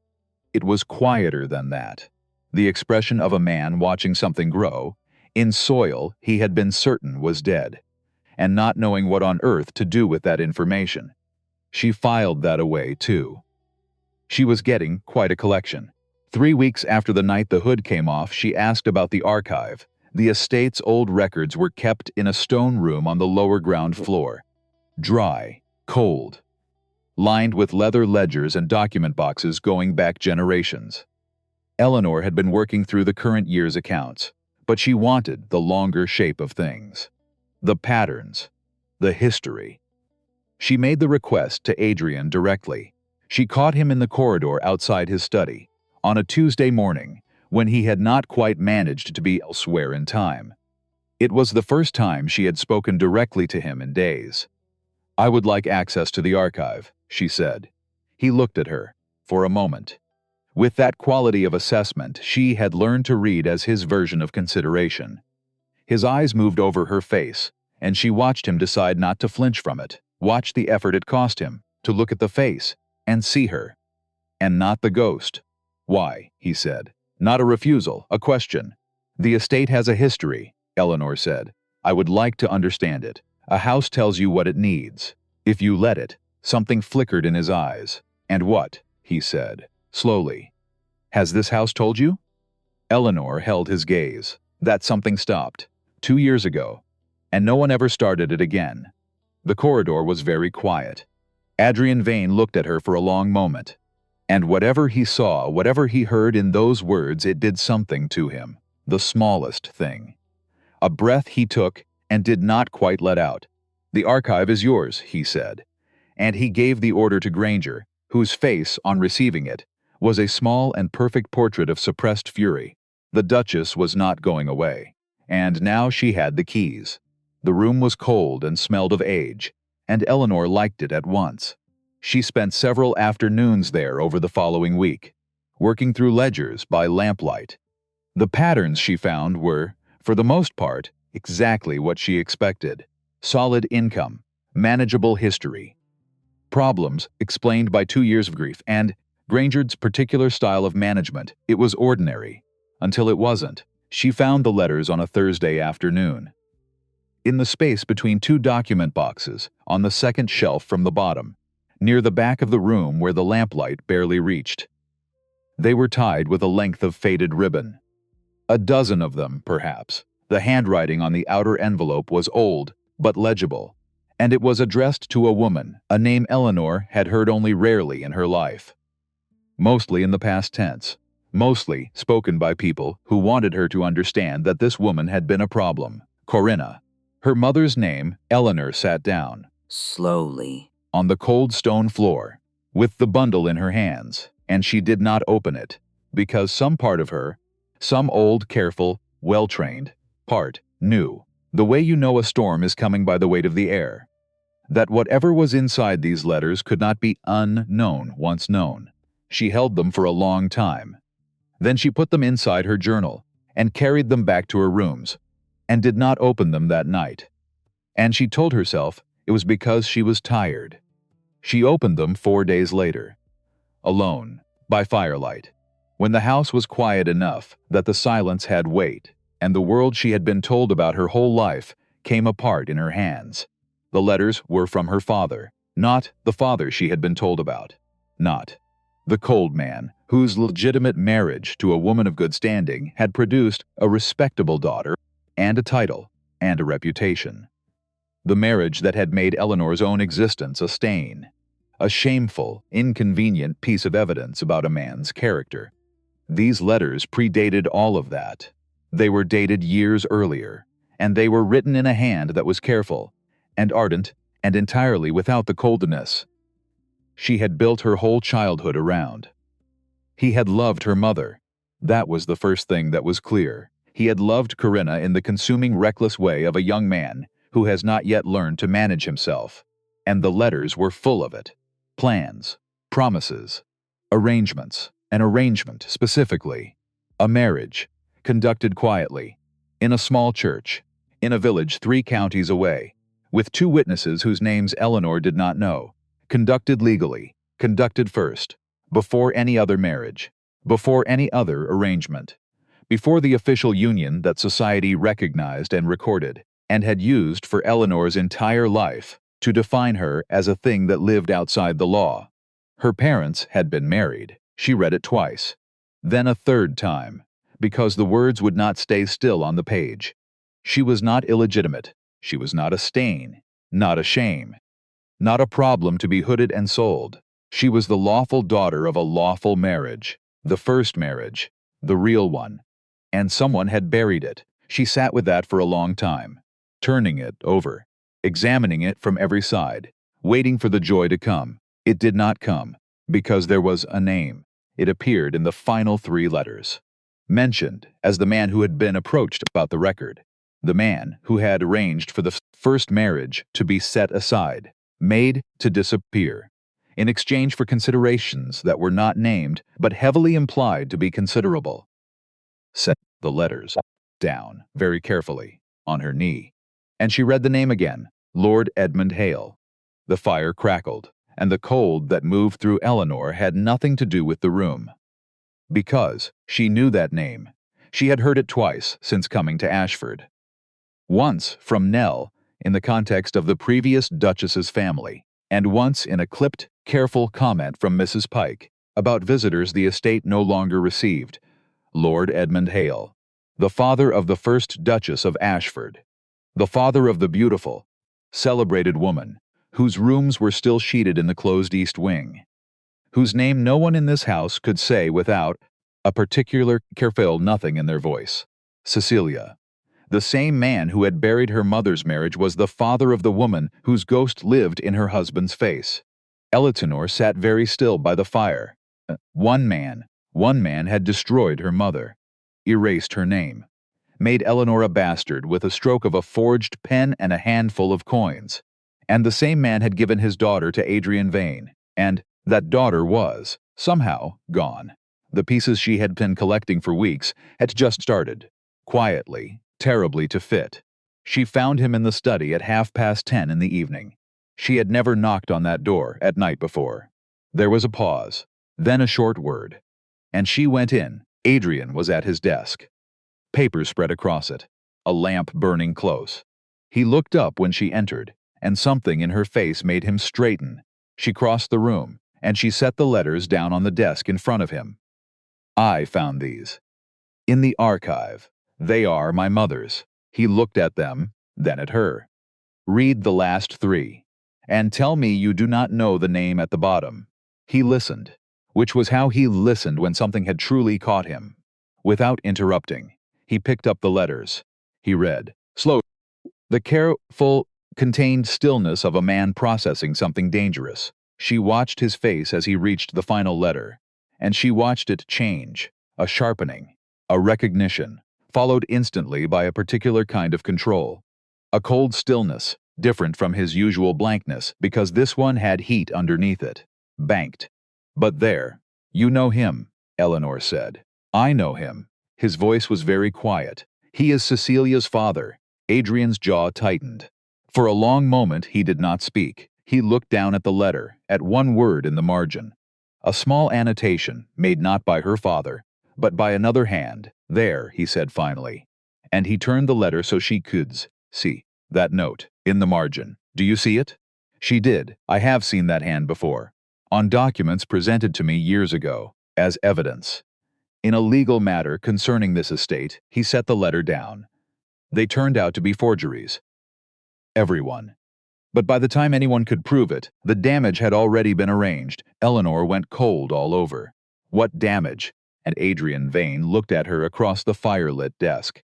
It was quieter than that. The expression of a man watching something grow, in soil he had been certain was dead, and not knowing what on earth to do with that information. She filed that away, too. She was getting quite a collection. 3 weeks after the night the hood came off, she asked about the archive. The estate's old records were kept in a stone room on the lower ground floor. Dry, cold, lined with leather ledgers and document boxes going back generations. Eleanor had been working through the current year's accounts, but she wanted the longer shape of things. The patterns, the history. She made the request to Adrian directly. She caught him in the corridor outside his study, on a Tuesday morning, when he had not quite managed to be elsewhere in time. It was the first time she had spoken directly to him in days. "I would like access to the archive," she said. He looked at her, for a moment. With that quality of assessment she had learned to read as his version of consideration. His eyes moved over her face, and she watched him decide not to flinch from it, watch the effort it cost him to look at the face and see her, and not the ghost. "Why?" he said. Not a refusal, a question. "The estate has a history," Eleanor said. "I would like to understand it. A house tells you what it needs. If you let it." Something flickered in his eyes. "And what?" he said, slowly. "Has this house told you?" Eleanor held his gaze. That something stopped. 2 years ago. And no one ever started it again. The corridor was very quiet. Adrian Vane looked at her for a long moment. And whatever he saw, whatever he heard in those words, it did something to him. The smallest thing. A breath he took and did not quite let out. "The archive is yours," he said. And he gave the order to Granger, whose face, on receiving it, was a small and perfect portrait of suppressed fury. The Duchess was not going away. And now she had the keys. The room was cold and smelled of age, and Eleanor liked it at once. She spent several afternoons there over the following week, working through ledgers by lamplight. The patterns she found were, for the most part, exactly what she expected. Solid income, manageable history. Problems explained by 2 years of grief, and Granger's particular style of management. It was ordinary, until it wasn't. She found the letters on a Thursday afternoon. In the space between 2 document boxes, on the second shelf from the bottom, near the back of the room where the lamplight barely reached. They were tied with a length of faded ribbon. A dozen of them, perhaps. The handwriting on the outer envelope was old, but legible, and it was addressed to a woman, a name Eleanor had heard only rarely in her life. Mostly in the past tense, mostly spoken by people who wanted her to understand that this woman had been a problem. Corinna. Her mother's name. Eleanor sat down. Slowly. on the cold stone floor, with the bundle in her hands, and she did not open it, because some part of her, some old, careful, well-trained part, knew, the way you know a storm is coming by the weight of the air, that whatever was inside these letters could not be unknown once known. She held them for a long time. Then she put them inside her journal and carried them back to her rooms, and did not open them that night. And she told herself it was because she was tired. She opened them 4 days later, alone, by firelight, when the house was quiet enough that the silence had weight, and the world she had been told about her whole life came apart in her hands. The letters were from her father, not the father she had been told about, not the cold man whose legitimate marriage to a woman of good standing had produced a respectable daughter and a title and a reputation. The marriage that had made Eleanor's own existence a stain, a shameful, inconvenient piece of evidence about a man's character. These letters predated all of that. They were dated years earlier, and they were written in a hand that was careful and ardent and entirely without the coldness she had built her whole childhood around. He had loved her mother. That was the first thing that was clear. He had loved Corinna in the consuming, reckless way of a young man who has not yet learned to manage himself, and the letters were full of it. Plans, promises, arrangements, an arrangement specifically, a marriage, conducted quietly, in a small church, in a village 3 counties away, with 2 witnesses whose names Eleanor did not know, conducted legally, conducted first, before any other marriage, before any other arrangement, before the official union that society recognized and recorded, and had used for Eleanor's entire life to define her as a thing that lived outside the law. Her parents had been married. She read it twice, then a 3rd time, because the words would not stay still on the page. She was not illegitimate. She was not a stain, not a shame, not a problem to be hooded and sold. She was the lawful daughter of a lawful marriage, the first marriage, the real one. And someone had buried it. She sat with that for a long time, turning it over, examining it from every side, waiting for the joy to come. It did not come, because there was a name. It appeared in the final 3 letters, mentioned as the man who had been approached about the record, the man who had arranged for the first marriage to be set aside, made to disappear, in exchange for considerations that were not named but heavily implied to be considerable. Set the letters down very carefully on her knee, and she read the name again, Lord Edmund Hale. The fire crackled, and the cold that moved through Eleanor had nothing to do with the room. Because she knew that name. She had heard it twice since coming to Ashford. Once from Nell, in the context of the previous Duchess's family, and once in a clipped, careful comment from Mrs. Pike about visitors the estate no longer received. Lord Edmund Hale, the father of the first Duchess of Ashford, the father of the beautiful, celebrated woman, whose rooms were still sheeted in the closed east wing, whose name no one in this house could say without a particular careful nothing in their voice. Cecilia. The same man who had buried her mother's marriage was the father of the woman whose ghost lived in her husband's face. Eleanor sat very still by the fire. One man had destroyed her mother, erased her name, made Eleanor a bastard with a stroke of a forged pen and a handful of coins. And the same man had given his daughter to Adrian Vane, and that daughter was, somehow, gone. The pieces she had been collecting for weeks had just started, quietly, terribly to fit. She found him in the study at 10:30 in the evening. She had never knocked on that door at night before. There was a pause, then a short word, and she went in. Adrian was at his desk. Papers spread across it, a lamp burning close. He looked up when she entered, and something in her face made him straighten. She crossed the room, and she set the letters down on the desk in front of him. I found these. In the archive. They are my mother's. He looked at them, then at her. Read the last 3, and tell me you do not know the name at the bottom. He listened, which was how he listened when something had truly caught him. Without interrupting, he picked up the letters. He read, slowly, the careful contained stillness of a man processing something dangerous. She watched his face as he reached the final letter, and she watched it change, a sharpening, a recognition, followed instantly by a particular kind of control. A cold stillness, different from his usual blankness, because this one had heat underneath it. Banked. But there. You know him, Eleanor said. I know him. His voice was very quiet. He is Cecilia's father. Adrian's jaw tightened. For a long moment he did not speak. He looked down at the letter, at one word in the margin. A small annotation, made not by her father, but by another hand. There, he said finally. And he turned the letter so she could see. That note, in the margin. Do you see it? She did. I have seen that hand before. On documents presented to me years ago, as evidence. In a legal matter concerning this estate, he set the letter down. They turned out to be forgeries. Everyone. But by the time anyone could prove it, the damage had already been arranged. Eleanor went cold all over. What damage? And Adrian Vane looked at her across the firelit desk.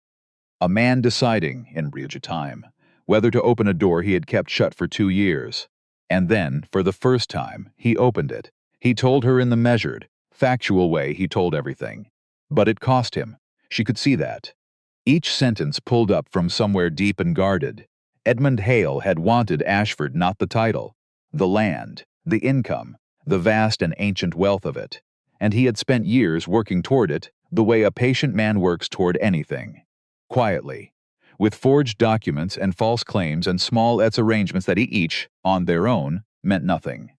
A man deciding, in real time, whether to open a door he had kept shut for 2 years. And then, for the first time, he opened it. He told her in the measured, factual way he told everything. But it cost him. She could see that. Each sentence pulled up from somewhere deep and guarded. Edmund Hale had wanted Ashford, not the title, the land, the income, the vast and ancient wealth of it. And he had spent years working toward it, the way a patient man works toward anything. Quietly, with forged documents and false claims and small arrangements that each, on their own, meant nothing.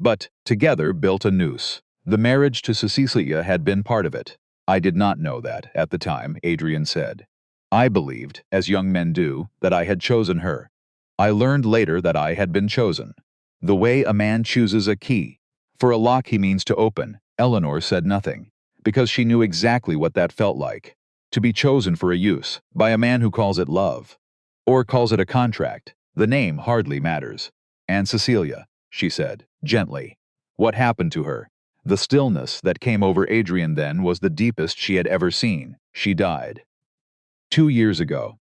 But, together, built a noose. The marriage to Cecilia had been part of it. I did not know that, at the time, Adrian said. I believed, as young men do, that I had chosen her. I learned later that I had been chosen. The way a man chooses a key. For a lock he means to open. Eleanor said nothing, because she knew exactly what that felt like. To be chosen for a use, by a man who calls it love. Or calls it a contract. The name hardly matters. And Cecilia, she said, gently. What happened to her? The stillness that came over Adrian then was the deepest she had ever seen. She died. 2 years ago.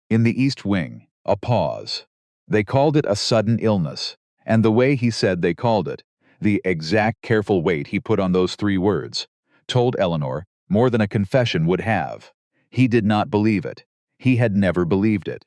In the East Wing, a pause. They called it a sudden illness, and the way he said they called it, the exact careful weight he put on those 3 words, told Eleanor more than a confession would have. He did not believe it. He had never believed it.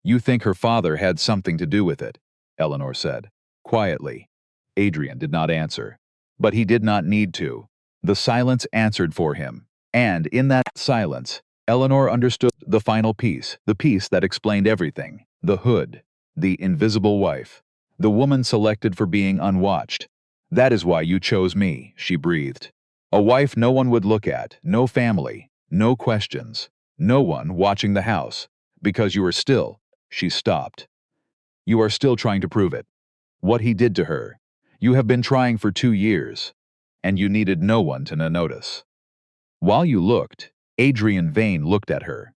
You think her father had something to do with it, Eleanor said, quietly. Adrian did not answer. But he did not need to. The silence answered for him, and in that silence, Eleanor understood the final piece, the piece that explained everything, the hood, the invisible wife, the woman selected for being unwatched. That is why you chose me, she breathed. A wife no one would look at, no family, no questions, no one watching the house, because you are still, she stopped. You are still trying to prove it. What he did to her. You have been trying for 2 years, and you needed no one to notice. While you looked, Adrian Vane looked at her.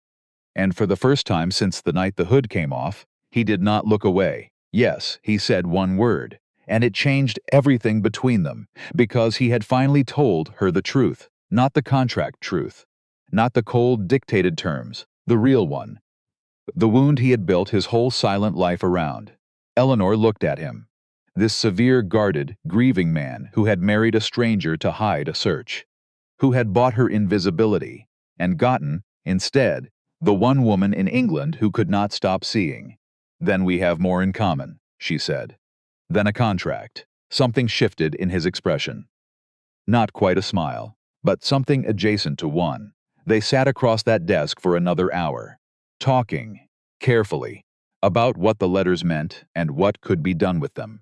And for the first time since the night the hood came off, he did not look away. Yes, he said one word, and it changed everything between them, because he had finally told her the truth, not the contract truth, not the cold dictated terms, the real one. The wound he had built his whole silent life around. Eleanor looked at him. This severe, guarded, grieving man who had married a stranger to hide a search, who had bought her invisibility, and gotten, instead, the one woman in England who could not stop seeing. Then we have more in common, she said. Than a contract. Something shifted in his expression. Not quite a smile, but something adjacent to one. They sat across that desk for another hour, talking, carefully, about what the letters meant and what could be done with them.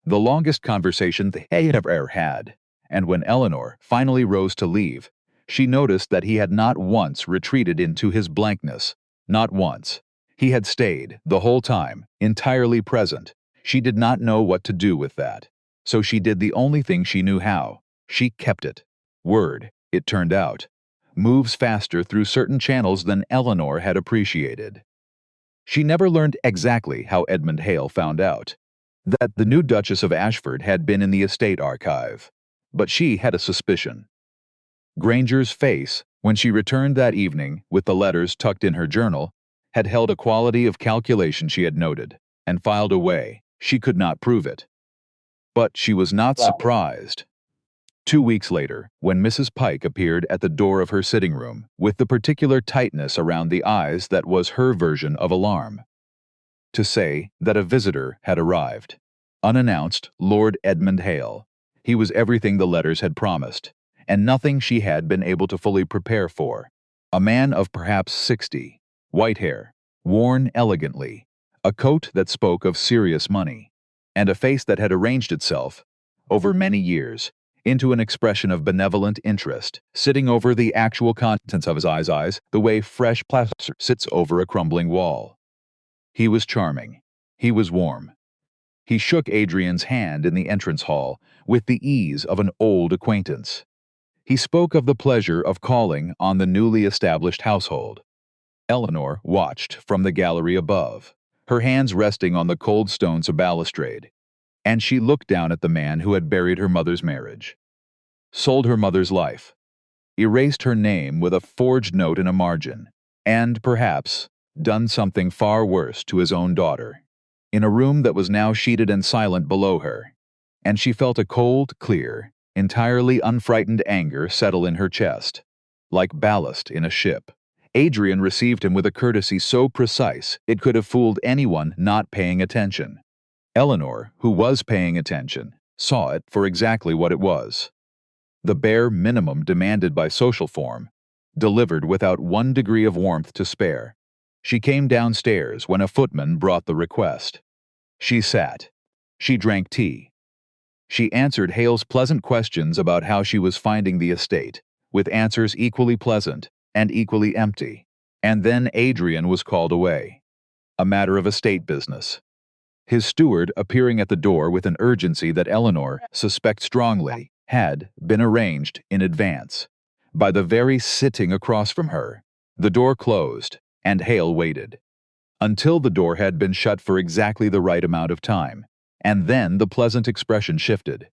The longest conversation they had ever had, and when Eleanor finally rose to leave, she noticed that he had not once retreated into his blankness. Not once. He had stayed, the whole time, entirely present. She did not know what to do with that. So she did the only thing she knew how. She kept it. Word, it turned out, moves faster through certain channels than Eleanor had appreciated. She never learned exactly how Edmund Hale found out that the new Duchess of Ashford had been in the estate archive. But she had a suspicion. Granger's face, when she returned that evening with the letters tucked in her journal, had held a quality of calculation she had noted, and filed away. She could not prove it. But she was not surprised. 2 weeks later, when Mrs. Pike appeared at the door of her sitting room, with the particular tightness around the eyes that was her version of alarm, to say that a visitor had arrived. Unannounced, Lord Edmund Hale. He was everything the letters had promised, and nothing she had been able to fully prepare for. A man of perhaps 60, white hair, worn elegantly, a coat that spoke of serious money, and a face that had arranged itself, over many years, into an expression of benevolent interest, sitting over the actual contents of his eyes the way fresh plaster sits over a crumbling wall. He was charming. He was warm. He shook Adrian's hand in the entrance hall with the ease of an old acquaintance. He spoke of the pleasure of calling on the newly established household. Eleanor watched from the gallery above, her hands resting on the cold stones of balustrade, and she looked down at the man who had buried her mother's marriage, sold her mother's life, erased her name with a forged note in a margin, and, perhaps, done something far worse to his own daughter, in a room that was now sheeted and silent below her, and she felt a cold, clear, entirely unfrightened anger settle in her chest, like ballast in a ship. Adrian received him with a courtesy so precise it could have fooled anyone not paying attention. Eleanor, who was paying attention, saw it for exactly what it was. The bare minimum demanded by social form, delivered without 1 degree of warmth to spare. She came downstairs when a footman brought the request. She sat. She drank tea. She answered Hale's pleasant questions about how she was finding the estate, with answers equally pleasant and equally empty. And then Adrian was called away. A matter of estate business. His steward appearing at the door with an urgency that Eleanor suspected strongly had been arranged in advance. By the very sitting across from her, the door closed, and Hale waited. Until the door had been shut for exactly the right amount of time, and then the pleasant expression shifted.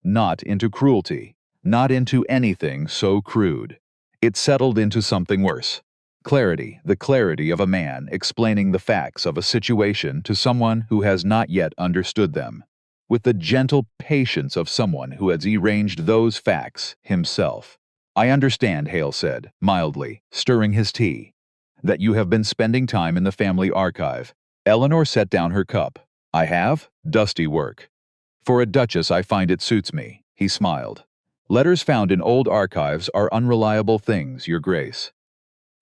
Not into cruelty, not into anything so crude. It settled into something worse. Clarity, the clarity of a man explaining the facts of a situation to someone who has not yet understood them, with the gentle patience of someone who has arranged those facts himself. "I understand," Hale said, mildly, stirring his tea, "that you have been spending time in the family archive." Eleanor set down her cup. "I have? Dusty work. For a duchess I find it suits me," he smiled. "Letters found in old archives are unreliable things, Your Grace.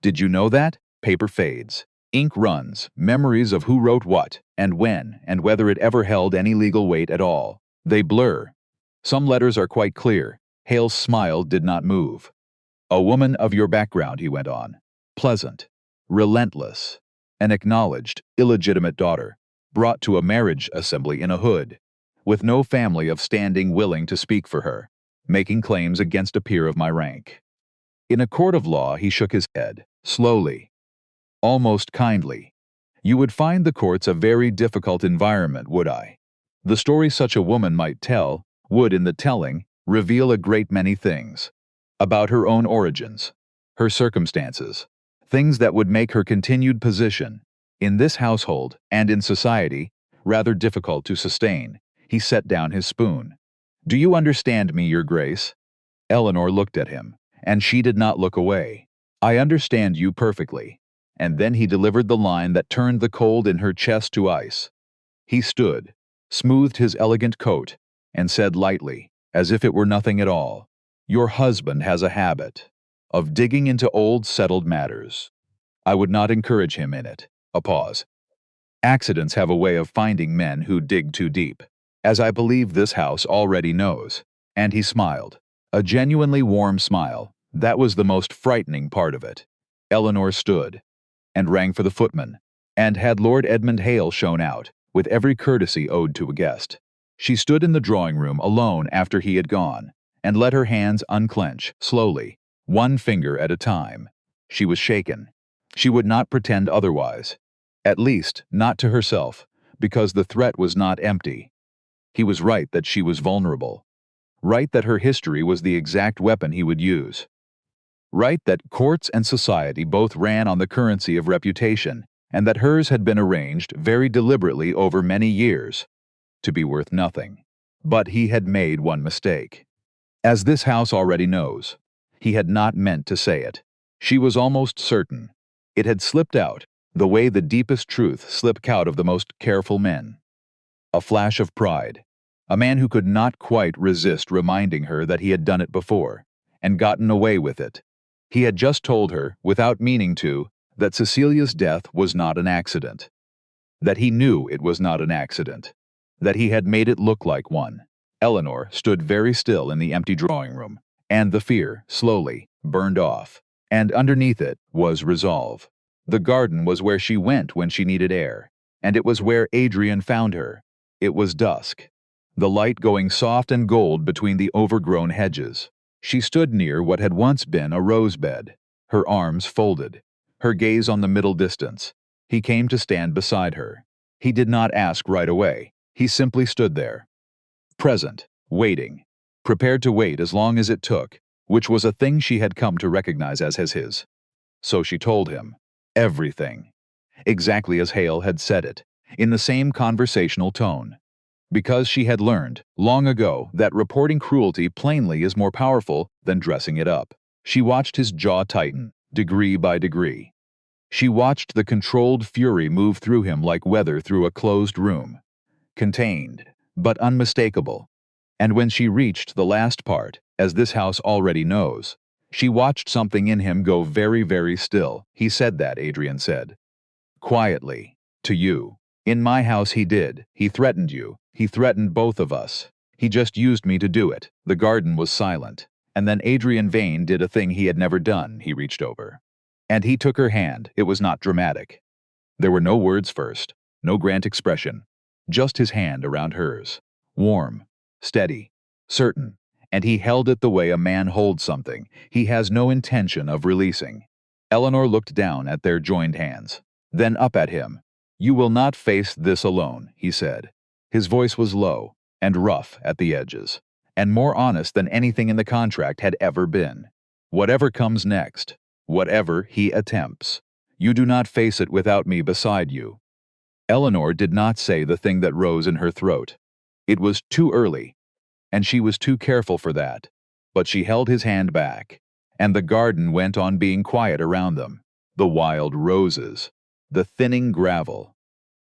Did you know that? Paper fades. Ink runs, memories of who wrote what, and when, and whether it ever held any legal weight at all. They blur. Some letters are quite clear." Hale's smile did not move. "A woman of your background," he went on. "Pleasant. Relentless. An acknowledged, illegitimate daughter, brought to a marriage assembly in a hood, with no family of standing willing to speak for her, making claims against a peer of my rank." In a court of law he shook his head, slowly, almost kindly. "You would find the courts a very difficult environment, would I? The story such a woman might tell would, in the telling, reveal a great many things. About her own origins, her circumstances, things that would make her continued position, in this household and in society, rather difficult to sustain." He set down his spoon. "Do you understand me, Your Grace?" Eleanor looked at him, and she did not look away. "I understand you perfectly." And then he delivered the line that turned the cold in her chest to ice. He stood, smoothed his elegant coat, and said lightly, as if it were nothing at all, "Your husband has a habit of digging into old settled matters. I would not encourage him in it." A pause. "Accidents have a way of finding men who dig too deep, as I believe this house already knows." And he smiled. A genuinely warm smile. That was the most frightening part of it. Eleanor stood, and rang for the footman, and had Lord Edmund Hale shown out, with every courtesy owed to a guest. She stood in the drawing-room alone after he had gone, and let her hands unclench, slowly, 1 finger at a time. She was shaken. She would not pretend otherwise. At least, not to herself, because the threat was not empty. He was right that she was vulnerable. Right that her history was the exact weapon he would use. Right that courts and society both ran on the currency of reputation, and that hers had been arranged very deliberately over many years to be worth nothing. But he had made one mistake. As this house already knows, he had not meant to say it. She was almost certain. It had slipped out, the way the deepest truth slips out of the most careful men. A flash of pride. A man who could not quite resist reminding her that he had done it before, and gotten away with it. He had just told her, without meaning to, that Cecilia's death was not an accident. That he knew it was not an accident. That he had made it look like one. Eleanor stood very still in the empty drawing room, and the fear, slowly, burned off. And underneath it was resolve. The garden was where she went when she needed air, and it was where Adrian found her. It was dusk, the light going soft and gold between the overgrown hedges. She stood near what had once been a rose bed, her arms folded, her gaze on the middle distance. He came to stand beside her. He did not ask right away. He simply stood there, present, waiting, prepared to wait as long as it took, which was a thing she had come to recognize as his. So she told him everything, exactly as Hale had said it, in the same conversational tone. Because she had learned, long ago, that reporting cruelty plainly is more powerful than dressing it up. She watched his jaw tighten, degree by degree. She watched the controlled fury move through him like weather through a closed room. Contained, but unmistakable. And when she reached the last part, as this house already knows, she watched something in him go very, very still. He said that, Adrian said. Quietly. To you. In my house he did. He threatened you. He threatened both of us. He just used me to do it. The garden was silent. And then Adrian Vane did a thing he had never done. He reached over. And he took her hand. It was not dramatic. There were no words first. No grand expression. Just his hand around hers. Warm. Steady. Certain. And he held it the way a man holds something he has no intention of releasing. Eleanor looked down at their joined hands. Then up at him. You will not face this alone, he said. His voice was low and rough at the edges, and more honest than anything in the contract had ever been. Whatever comes next, whatever he attempts, you do not face it without me beside you. Eleanor did not say the thing that rose in her throat. It was too early, and she was too careful for that. But she held his hand back, and the garden went on being quiet around them. The wild roses, the thinning gravel,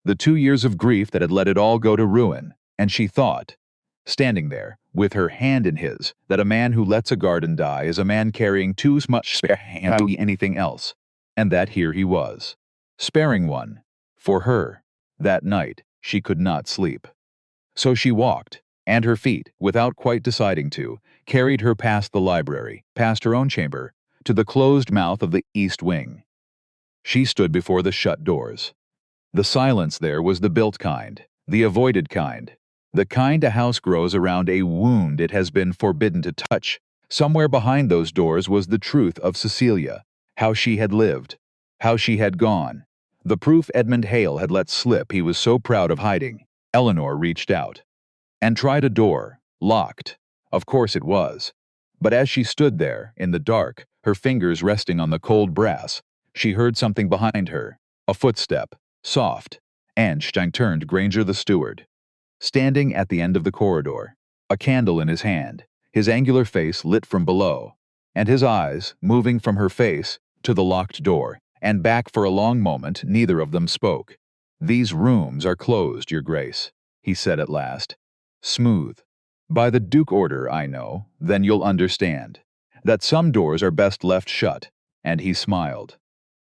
the 2 years of grief that had let it all go to ruin, and she thought, standing there, with her hand in his, that a man who lets a garden die is a man carrying too much spare hand to anything else, and that here he was, sparing one, for her. That night, she could not sleep. So she walked, and her feet, without quite deciding to, carried her past the library, past her own chamber, to the closed mouth of the east wing. She stood before the shut doors. The silence there was the built kind, the avoided kind, the kind a house grows around a wound it has been forbidden to touch. Somewhere behind those doors was the truth of Cecilia, how she had lived, how she had gone, the proof Edmund Hale had let slip he was so proud of hiding. Eleanor reached out and tried a door, locked. Of course it was. But as she stood there, in the dark, her fingers resting on the cold brass, she heard something behind her, a footstep, soft, and Shocke turned Granger the steward, standing at the end of the corridor, a candle in his hand, his angular face lit from below, and his eyes, moving from her face to the locked door, and back for a long moment. Neither of them spoke. These rooms are closed, Your Grace, he said at last. Smooth. By the Duke order, I know, then you'll understand, that some doors are best left shut, and he smiled.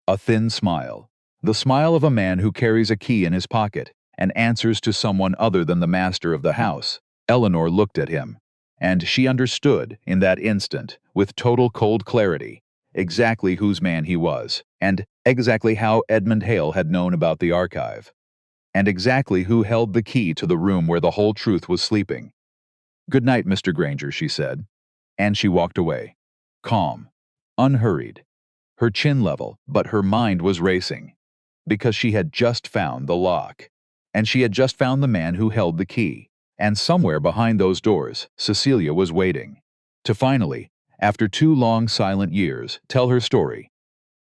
A thin smile. The smile of a man who carries a key in his pocket and answers to someone other than the master of the house. Eleanor looked at him, and she understood, in that instant, with total cold clarity, exactly whose man he was, and exactly how Edmund Hale had known about the archive, and exactly who held the key to the room where the whole truth was sleeping. Good night, Mr. Granger, she said, and she walked away, calm, unhurried, her chin level, but her mind was racing, because she had just found the lock, and she had just found the man who held the key, and somewhere behind those doors, Cecilia was waiting, to finally, After 2 long silent years, tell her story.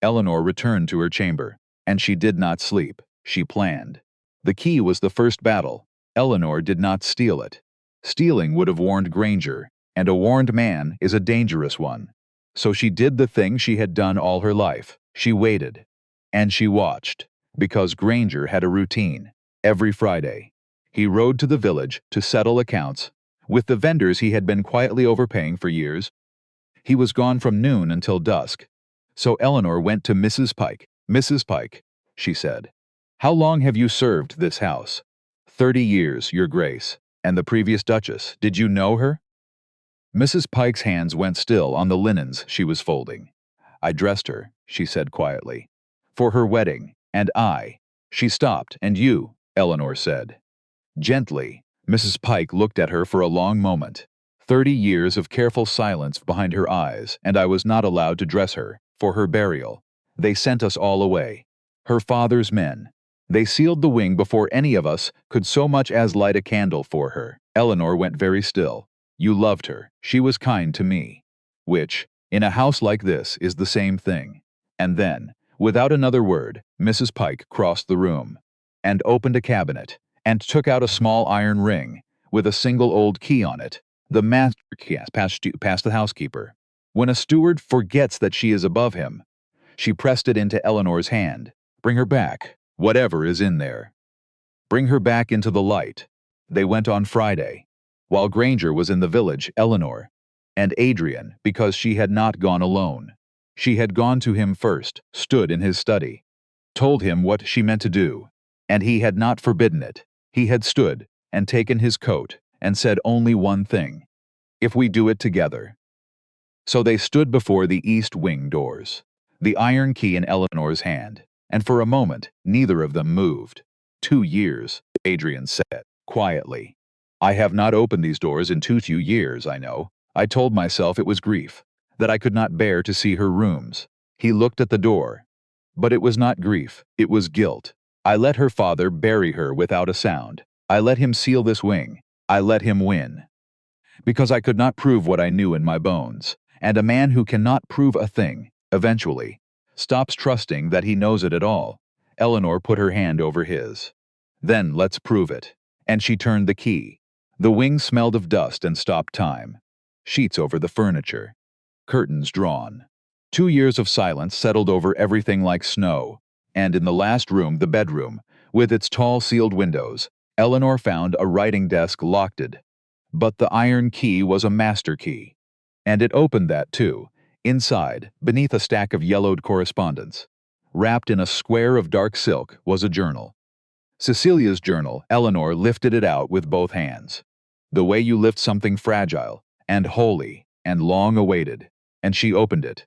Eleanor returned to her chamber, and she did not sleep. She planned. The key was the first battle. Eleanor did not steal it. Stealing would have warned Granger, and a warned man is a dangerous one. So she did the thing she had done all her life. She waited. And she watched. Because Granger had a routine. Every Friday, he rode to the village to settle accounts with the vendors he had been quietly overpaying for years. He was gone from noon until dusk. So Eleanor went to Mrs. Pike. "Mrs. Pike," she said, "how long have you served this house?" "30 years, Your Grace." "And the previous Duchess, did you know her?" Mrs. Pike's hands went still on the linens she was folding. "I dressed her," she said quietly, "for her wedding, and She stopped. "And you," Eleanor said. Gently, Mrs. Pike looked at her for a long moment. 30 years of careful silence behind her eyes, and I was not allowed to dress her, for her burial. They sent us all away. Her father's men. They sealed the wing before any of us could so much as light a candle for her. Eleanor went very still. "You loved her. She was kind to me." Which, in a house like this, is the same thing. And then, without another word, Mrs. Pike crossed the room, and opened a cabinet, and took out a small iron ring, with a single old key on it. The master key past the housekeeper. When a steward forgets that she is above him, she pressed it into Eleanor's hand. "Bring her back, whatever is in there. Bring her back into the light." They went on Friday. While Granger was in the village, Eleanor, and Adrian, because she had not gone alone. She had gone to him first, stood in his study, told him what she meant to do, and he had not forbidden it. He had stood, and taken his coat, and said only one thing: "If we do it together." So they stood before the east wing doors, the iron key in Eleanor's hand, and for a moment neither of them moved. 2 years, Adrian said, quietly. "I have not opened these doors in 2 years, I know. I told myself it was grief, that I could not bear to see her rooms." He looked at the door. "But it was not grief, it was guilt. I let her father bury her without a sound. I let him seal this wing. I let him win. Because I could not prove what I knew in my bones. And a man who cannot prove a thing, eventually, stops trusting that he knows it at all." Eleanor put her hand over his. "Then let's prove it." And she turned the key. The wing smelled of dust and stopped time. Sheets over the furniture. Curtains drawn. 2 years of silence settled over everything like snow. And in the last room, the bedroom, with its tall sealed windows, Eleanor found a writing desk locked. But the iron key was a master key. And it opened that too. Inside, beneath a stack of yellowed correspondence, wrapped in a square of dark silk, was a journal. Cecilia's journal. Eleanor lifted it out with both hands. The way you lift something fragile, and holy, and long awaited. And she opened it.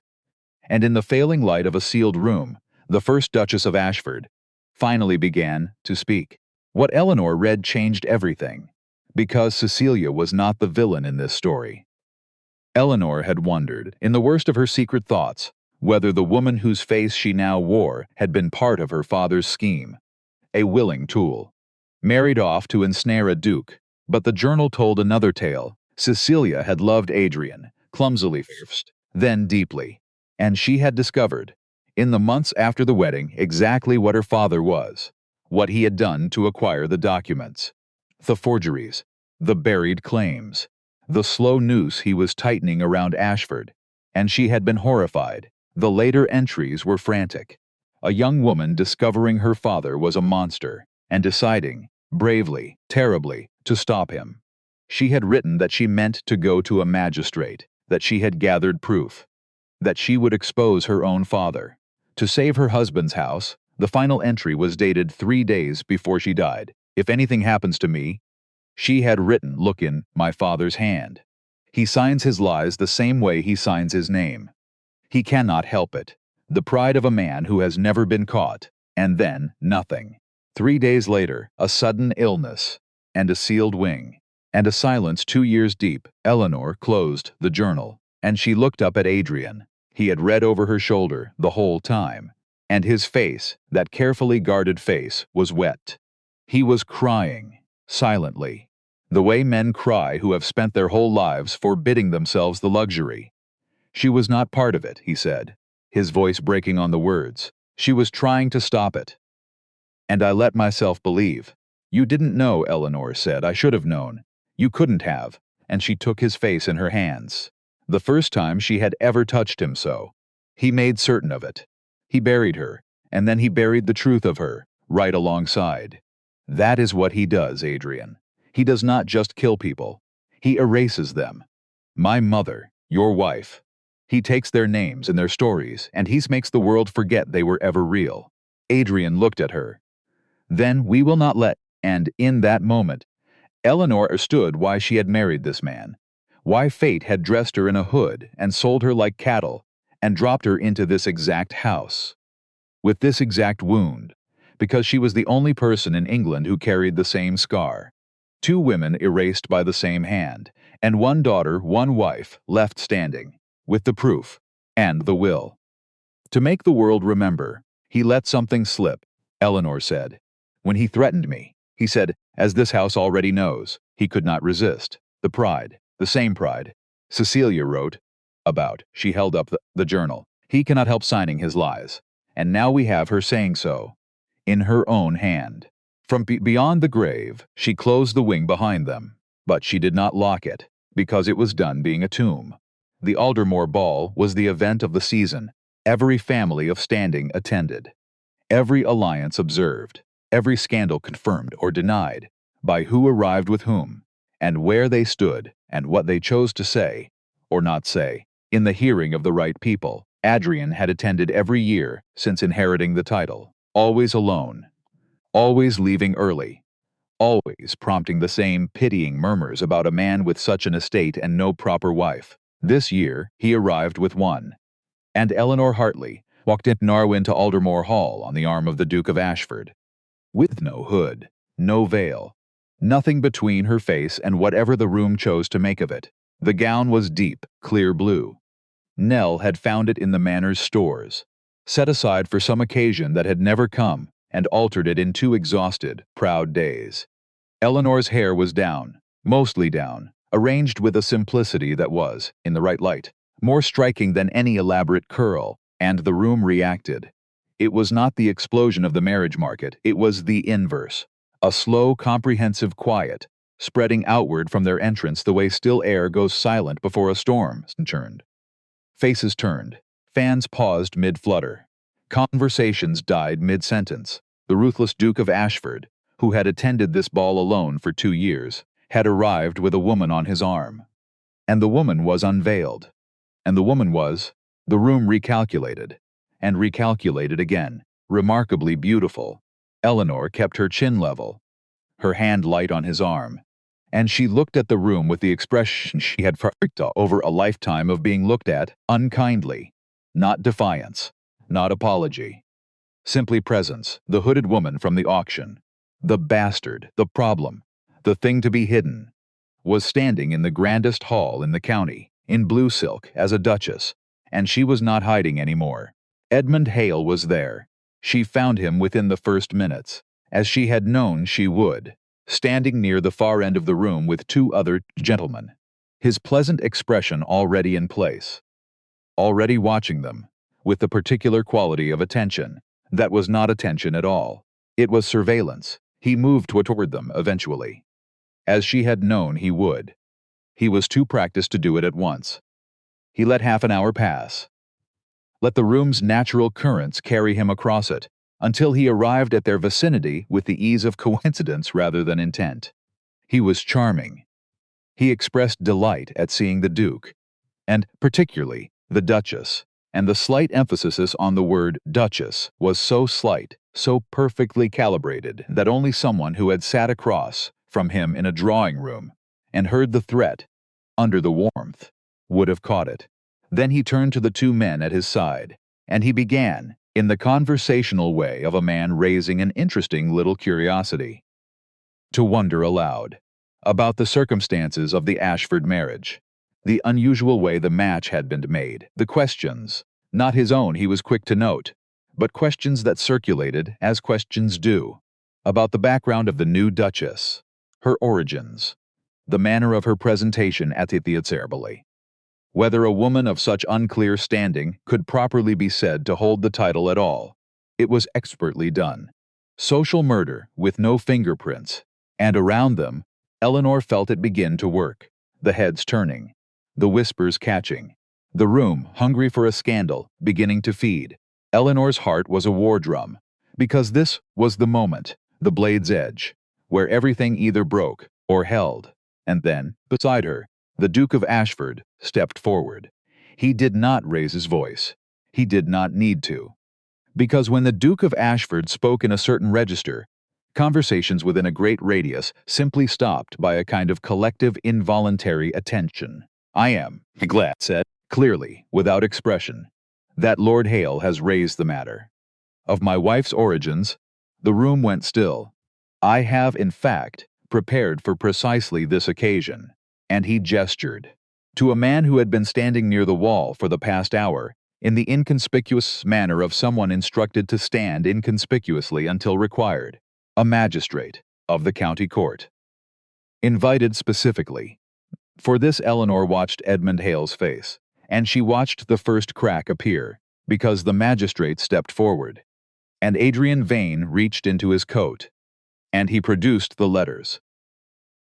And in the failing light of a sealed room, the first Duchess of Ashford finally began to speak. What Eleanor read changed everything, because Cecilia was not the villain in this story. Eleanor had wondered, in the worst of her secret thoughts, whether the woman whose face she now wore had been part of her father's scheme. A willing tool. Married off to ensnare a duke. But the journal told another tale. Cecilia had loved Adrian, clumsily first, then deeply. And she had discovered, in the months after the wedding, exactly what her father was, what he had done to acquire the documents, the forgeries, the buried claims, the slow noose he was tightening around Ashford. And she had been horrified. The later entries were frantic. A young woman discovering her father was a monster, and deciding, bravely, terribly, to stop him. She had written that she meant to go to a magistrate, that she had gathered proof, that she would expose her own father. To save her husband's house, the final entry was dated 3 days before she died. "If anything happens to me," she had written, "look in my father's hand. He signs his lies the same way he signs his name. He cannot help it. The pride of a man who has never been caught." And then, nothing. 3 days later, a sudden illness, and a sealed wing, and a silence 2 years deep. Eleanor closed the journal, and she looked up at Adrian. He had read over her shoulder the whole time, and his face, that carefully guarded face, was wet. He was crying, silently, the way men cry who have spent their whole lives forbidding themselves the luxury. She was not part of it, he said, his voice breaking on the words. She was trying to stop it. And I let myself believe. You didn't know, Eleanor said. I should have known. You couldn't have. And she took his face in her hands. The first time she had ever touched him so. He made certain of it. He buried her, and then he buried the truth of her, right alongside. That is what he does, Adrian. He does not just kill people. He erases them. My mother, your wife. He takes their names and their stories, and he makes the world forget they were ever real. Adrian looked at her. Then we will not let, and in that moment, Eleanor understood why she had married this man, why fate had dressed her in a hood and sold her like cattle, and dropped her into this exact house, with this exact wound, because she was the only person in England who carried the same scar. Two women erased by the same hand, and one daughter, one wife, left standing, with the proof, and the will. To make the world remember, he let something slip, Eleanor said. When he threatened me, he said, as this house already knows, he could not resist. The pride, the same pride. Cecilia wrote about. She held up the journal. He cannot help signing his lies. And now we have her saying so. In her own hand. From beyond the grave, she closed the wing behind them. But she did not lock it, because it was done being a tomb. The Aldermore Ball was the event of the season. Every family of standing attended. Every alliance observed. Every scandal confirmed or denied, by who arrived with whom, and where they stood, and what they chose to say, or not say, in the hearing of the right people. Adrian had attended every year since inheriting the title, always alone, always leaving early, always prompting the same pitying murmurs about a man with such an estate and no proper wife. This year he arrived with one, and Eleanor Hartley walked in Narwin to Aldermore Hall on the arm of the Duke of Ashford. With no hood, no veil, nothing between her face and whatever the room chose to make of it. The gown was deep, clear blue. Nell had found it in the manor's stores, set aside for some occasion that had never come, and altered it in 2 exhausted, proud days. Eleanor's hair was down, mostly down, arranged with a simplicity that was, in the right light, more striking than any elaborate curl, and the room reacted. It was not the explosion of the marriage market, it was the inverse. A slow, comprehensive quiet, spreading outward from their entrance the way still air goes silent before a storm churned. Faces turned. Fans paused mid-flutter. Conversations died mid-sentence. The ruthless Duke of Ashford, who had attended this ball alone for 2 years, had arrived with a woman on his arm. And the woman was unveiled. And the woman was, the room recalculated. And recalculated again, remarkably beautiful. Eleanor kept her chin level, her hand light on his arm, and she looked at the room with the expression she had felt over a lifetime of being looked at unkindly. Not defiance, not apology. Simply presence, the hooded woman from the auction. The bastard, the problem, the thing to be hidden, was standing in the grandest hall in the county, in blue silk, as a duchess, and she was not hiding any more. Edmund Hale was there. She found him within the first minutes, as she had known she would, standing near the far end of the room with 2 other gentlemen, his pleasant expression already in place, already watching them, with the particular quality of attention that was not attention at all. It was surveillance. He moved toward them eventually, as she had known he would. He was too practiced to do it at once. He let half an hour pass. Let the room's natural currents carry him across it, until he arrived at their vicinity with the ease of coincidence rather than intent. He was charming. He expressed delight at seeing the Duke, and particularly the Duchess, and the slight emphasis on the word Duchess was so slight, so perfectly calibrated, that only someone who had sat across from him in a drawing room and heard the threat, under the warmth, would have caught it. Then he turned to the 2 men at his side, and he began, in the conversational way of a man raising an interesting little curiosity, to wonder aloud about the circumstances of the Ashford marriage, the unusual way the match had been made, the questions, not his own he was quick to note, but questions that circulated, as questions do, about the background of the new Duchess, her origins, the manner of her presentation at the ceremony. whether a woman of such unclear standing could properly be said to hold the title at all. It was expertly done. Social murder with no fingerprints, and around them, Eleanor felt it begin to work, the heads turning, the whispers catching, the room, hungry for a scandal, beginning to feed. Eleanor's heart was a war drum, because this was the moment, the blade's edge, where everything either broke or held. And then, beside her, the Duke of Ashford stepped forward. He did not raise his voice. He did not need to. Because when the Duke of Ashford spoke in a certain register, conversations within a great radius simply stopped by a kind of collective involuntary attention. "I am glad," said, clearly, without expression, "that Lord Hale has raised the matter. Of my wife's origins." The room went still. "I have, in fact, prepared for precisely this occasion." And he gestured to a man who had been standing near the wall for the past hour, in the inconspicuous manner of someone instructed to stand inconspicuously until required, a magistrate of the county court. Invited specifically. For this Eleanor watched Edmund Hale's face, and she watched the first crack appear, because the magistrate stepped forward, and Adrian Vane reached into his coat, and he produced the letters.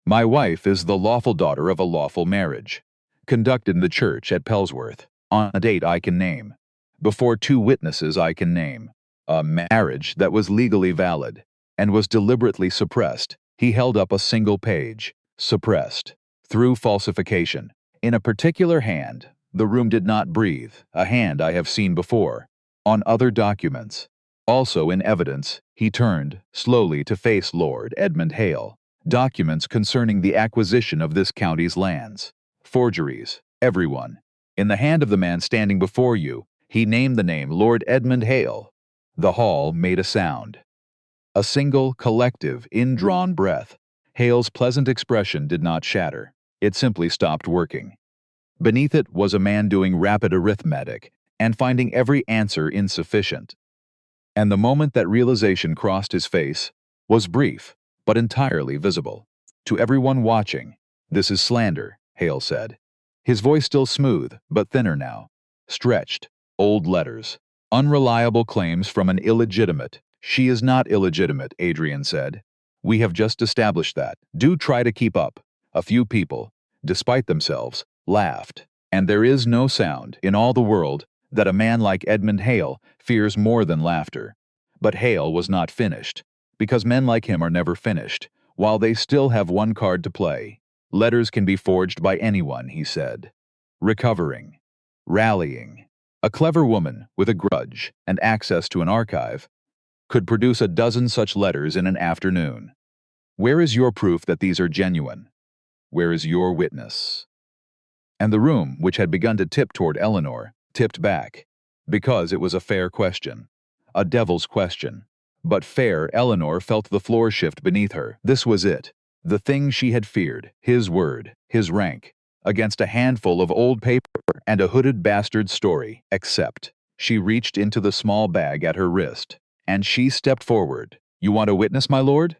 "My wife is the lawful daughter of a lawful marriage, conducted in the church at Pelsworth, on a date I can name, before 2 witnesses I can name, a marriage that was legally valid, and was deliberately suppressed." He held up a single page, suppressed, through falsification, in a particular hand. The room did not breathe, a hand I have seen before, on other documents. Also in evidence, he turned, slowly to face Lord Edmund Hale. Documents concerning the acquisition of this county's lands. Forgeries, everyone. In the hand of the man standing before you, he named the name Lord Edmund Hale. The hall made a sound. A single, collective, indrawn breath. Hale's pleasant expression did not shatter. It simply stopped working. Beneath it was a man doing rapid arithmetic and finding every answer insufficient. And the moment that realization crossed his face was brief, but entirely visible. To everyone watching, "This is slander," Hale said. His voice still smooth, but thinner now. Stretched, old letters. Unreliable claims from an illegitimate. "She is not illegitimate," Adrian said. "We have just established that. Do try to keep up." A few people, despite themselves, laughed. And there is no sound, in all the world, that a man like Edmund Hale fears more than laughter. But Hale was not finished, because men like him are never finished, while they still have one card to play. "Letters can be forged by anyone," he said. Recovering. Rallying. A clever woman, with a grudge and access to an archive, could produce a dozen such letters in an afternoon. Where is your proof that these are genuine? Where is your witness? And the room, which had begun to tip toward Eleanor, tipped back, because it was a fair question. A devil's question. But fair. Eleanor felt the floor shift beneath her. This was it. The thing she had feared. His word, his rank, against a handful of old paper and a hooded bastard's story. Except, she reached into the small bag at her wrist, and she stepped forward. "You want a witness, my lord?"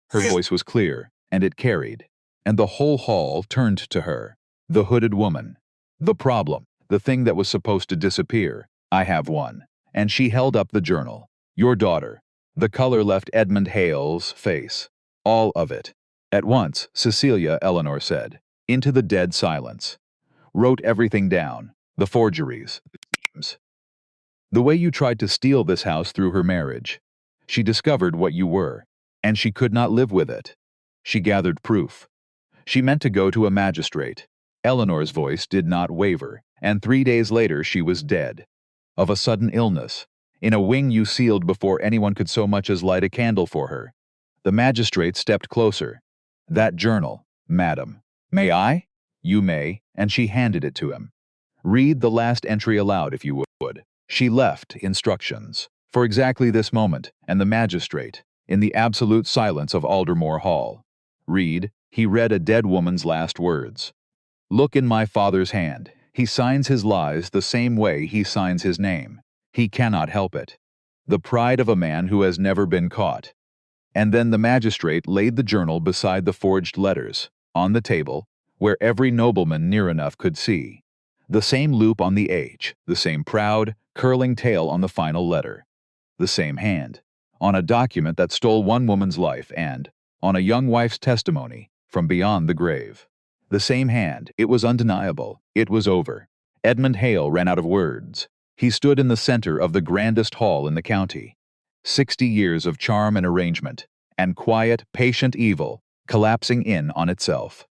Her voice was clear, and it carried, and the whole hall turned to her. The hooded woman. The problem. The thing that was supposed to disappear. "I have one." And she held up the journal. "Your daughter." The color left Edmund Hale's face. All of it. At once, Cecilia, Eleanor said, into the dead silence. Wrote everything down. The forgeries. The schemes. The way you tried to steal this house through her marriage. She discovered what you were, and she could not live with it. She gathered proof. She meant to go to a magistrate. Eleanor's voice did not waver, and 3 days later she was dead. Of a sudden illness, in a wing you sealed before anyone could so much as light a candle for her. The magistrate stepped closer. "That journal, madam." "May I?" "You may," and she handed it to him. "Read the last entry aloud if you would." She left instructions, for exactly this moment, and the magistrate, in the absolute silence of Aldermore Hall. "Read." He read a dead woman's last words. "Look in my father's hand. He signs his lies the same way he signs his name. He cannot help it. The pride of a man who has never been caught." And then the magistrate laid the journal beside the forged letters, on the table, where every nobleman near enough could see. The same loop on the H, the same proud, curling tail on the final letter. The same hand, on a document that stole one woman's life and, on a young wife's testimony, from beyond the grave. The same hand, it was undeniable, it was over. Edmund Hale ran out of words. He stood in the center of the grandest hall in the county. 60 years of charm and arrangement, and quiet, patient evil, collapsing in on itself.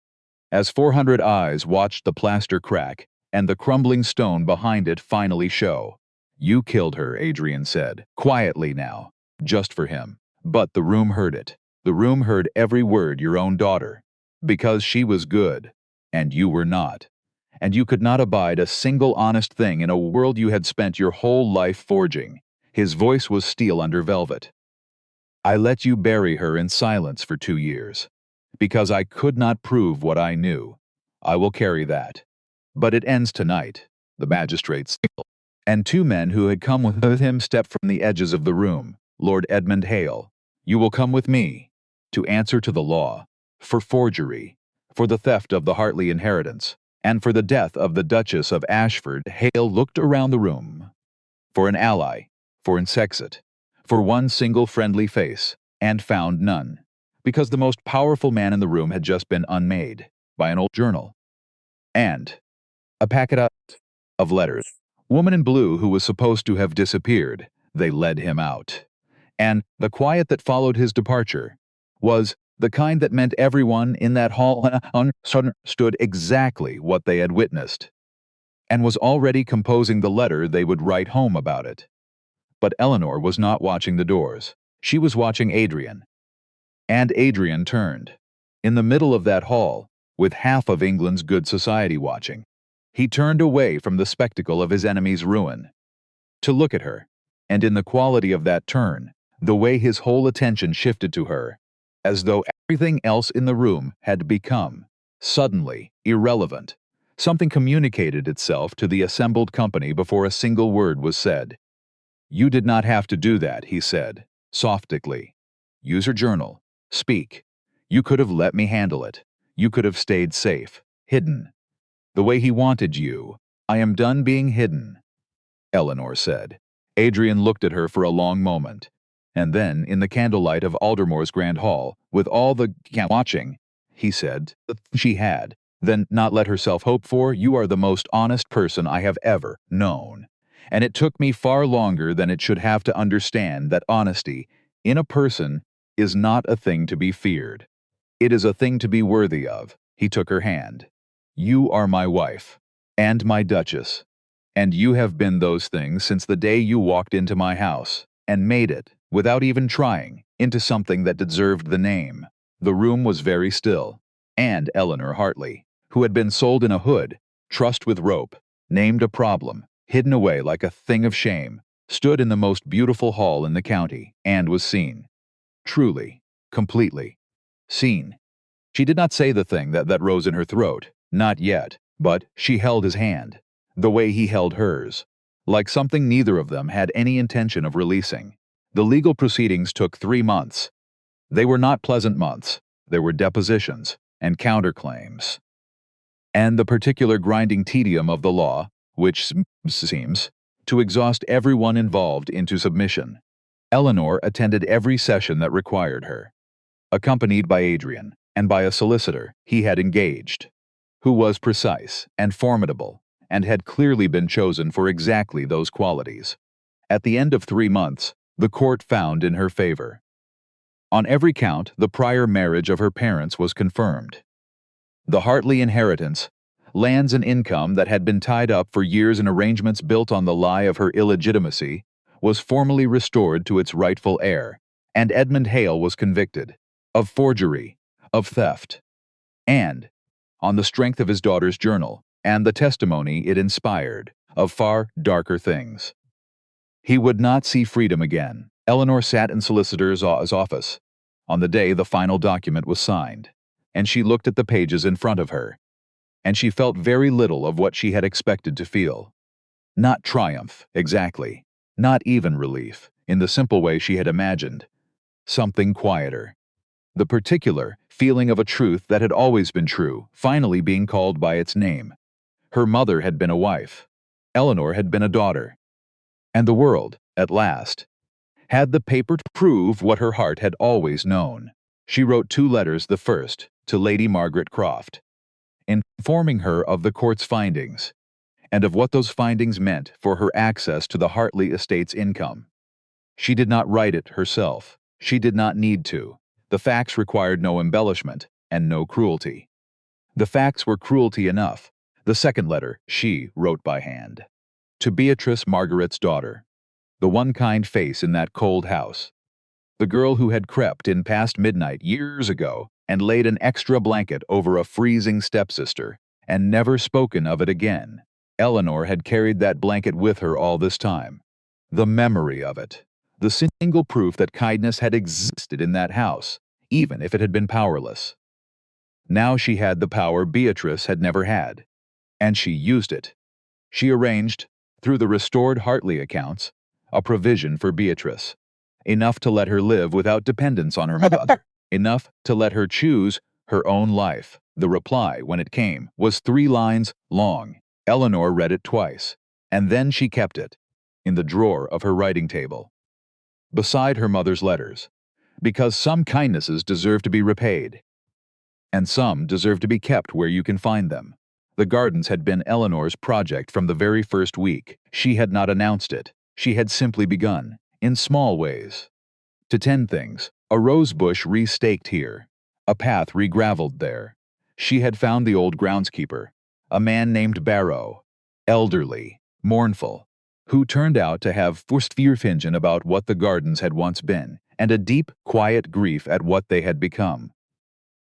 As 400 eyes watched the plaster crack, and the crumbling stone behind it finally show. "You killed her," Adrian said, quietly now, just for him. But the room heard it. The room heard every word, your own daughter. Because she was good, and you were not. And you could not abide a single honest thing in a world you had spent your whole life forging. His voice was steel under velvet. "I let you bury her in silence for 2 years. Because I could not prove what I knew. I will carry that. But it ends tonight," the magistrate signaled. And 2 men who had come with him stepped from the edges of the room. "Lord Edmund Hale, you will come with me, to answer to the law, for forgery, for the theft of the Hartley inheritance, and for the death of the Duchess of Ashford." Hale looked around the room. For an ally, for an sexet, for one single friendly face, and found none, because the most powerful man in the room had just been unmade by an old journal. And a packet of letters. Woman in blue who was supposed to have disappeared, they led him out. And the quiet that followed his departure was the kind that meant everyone in that hall understood exactly what they had witnessed, and was already composing the letter they would write home about it. But Eleanor was not watching the doors. She was watching Adrian. And Adrian turned. In the middle of that hall, with half of England's good society watching, he turned away from the spectacle of his enemy's ruin, to look at her, and in the quality of that turn, the way his whole attention shifted to her, as though everything else in the room had become, suddenly, irrelevant. Something communicated itself to the assembled company before a single word was said. "You did not have to do that," he said, softly. "Use your journal. Speak. You could have let me handle it. You could have stayed safe, hidden. The way he wanted you. I am done being hidden," Eleanor said. Adrian looked at her for a long moment, and then, in the candlelight of Aldermore's grand hall, with all the watching, he said, "She had, then, not let herself hope for. You are the most honest person I have ever known. And it took me far longer than it should have to understand that honesty, in a person, is not a thing to be feared. It is a thing to be worthy of." He took her hand. "You are my wife, and my Duchess, and you have been those things since the day you walked into my house, and made it, without even trying, into something that deserved the name." The room was very still, and Eleanor Hartley, who had been sold in a hood, trussed with rope, named a problem, hidden away like a thing of shame, stood in the most beautiful hall in the county, and was seen. Truly, completely. Seen. She did not say the thing that rose in her throat, not yet, but she held his hand, the way he held hers, like something neither of them had any intention of releasing. The legal proceedings took 3 months. They were not pleasant months. There were depositions and counterclaims, and the particular grinding tedium of the law, which seems to exhaust everyone involved into submission. Eleanor attended every session that required her, accompanied by Adrian, and by a solicitor he had engaged, who was precise and formidable, and had clearly been chosen for exactly those qualities. At the end of 3 months, the court found in her favor. On every count, the prior marriage of her parents was confirmed. The Hartley inheritance, lands and income that had been tied up for years in arrangements built on the lie of her illegitimacy, was formally restored to its rightful heir, and Edmund Hale was convicted of forgery, of theft, and, on the strength of his daughter's journal and the testimony it inspired, of far darker things. He would not see freedom again. Eleanor sat in solicitor's office on the day the final document was signed, and she looked at the pages in front of her, and she felt very little of what she had expected to feel. Not triumph, exactly, not even relief, in the simple way she had imagined. Something quieter. The particular feeling of a truth that had always been true, finally being called by its name. Her mother had been a wife. Eleanor had been a daughter. And the world, at last, had the paper to prove what her heart had always known. She wrote 2 letters, the first, to Lady Margaret Croft, informing her of the court's findings, and of what those findings meant for her access to the Hartley estate's income. She did not write it herself. She did not need to. The facts required no embellishment and no cruelty. The facts were cruelty enough. The second letter she wrote by hand. To Beatrice, Margaret's daughter, the one kind face in that cold house, the girl who had crept in past midnight years ago and laid an extra blanket over a freezing stepsister and never spoken of it again. Eleanor had carried that blanket with her all this time. The memory of it. The single proof that kindness had existed in that house, even if it had been powerless. Now she had the power Beatrice had never had, and she used it. She arranged, through the restored Hartley accounts, a provision for Beatrice, enough to let her live without dependence on her mother, enough to let her choose her own life. The reply, when it came, was 3 lines long. Eleanor read it twice, and then she kept it in the drawer of her writing table, beside her mother's letters, because some kindnesses deserve to be repaid, and some deserve to be kept where you can find them. The gardens had been Eleanor's project from the very first week. She had not announced it. She had simply begun, in small ways, to tend things. A rose bush re-staked here, a path re-gravelled there. She had found the old groundskeeper, a man named Barrow, elderly, mournful, who turned out to have Furstfirfingen about what the gardens had once been, and a deep, quiet grief at what they had become.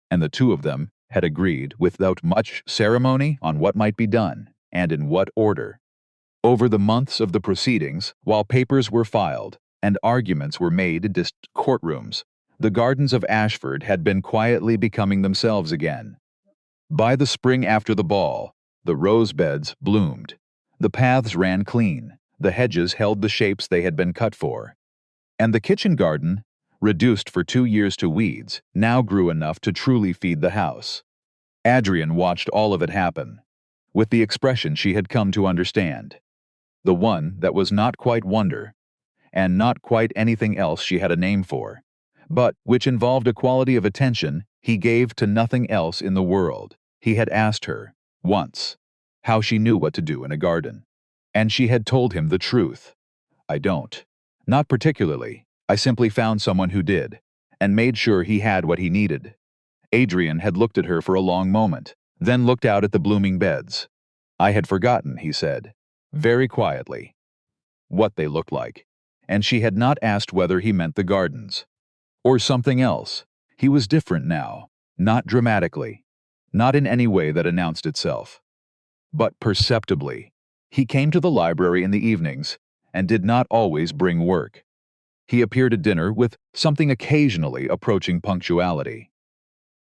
And the 2 of them had agreed, without much ceremony, on what might be done, and in what order. Over the months of the proceedings, while papers were filed and arguments were made in distant courtrooms, the gardens of Ashford had been quietly becoming themselves again. By the spring after the ball, the rose beds bloomed, the paths ran clean, the hedges held the shapes they had been cut for, and the kitchen garden, reduced for 2 years to weeds, now grew enough to truly feed the house. Adrian watched all of it happen, with the expression she had come to understand, the one that was not quite wonder, and not quite anything else she had a name for, but which involved a quality of attention he gave to nothing else in the world. He had asked her, once, how she knew what to do in a garden, and she had told him the truth. I don't. Not particularly. I simply found someone who did, and made sure he had what he needed. Adrian had looked at her for a long moment, then looked out at the blooming beds. I had forgotten, he said, very quietly, what they looked like, and she had not asked whether he meant the gardens, or something else. He was different now, not dramatically, not in any way that announced itself, but perceptibly. He came to the library in the evenings, and did not always bring work. He appeared at dinner with something occasionally approaching punctuality.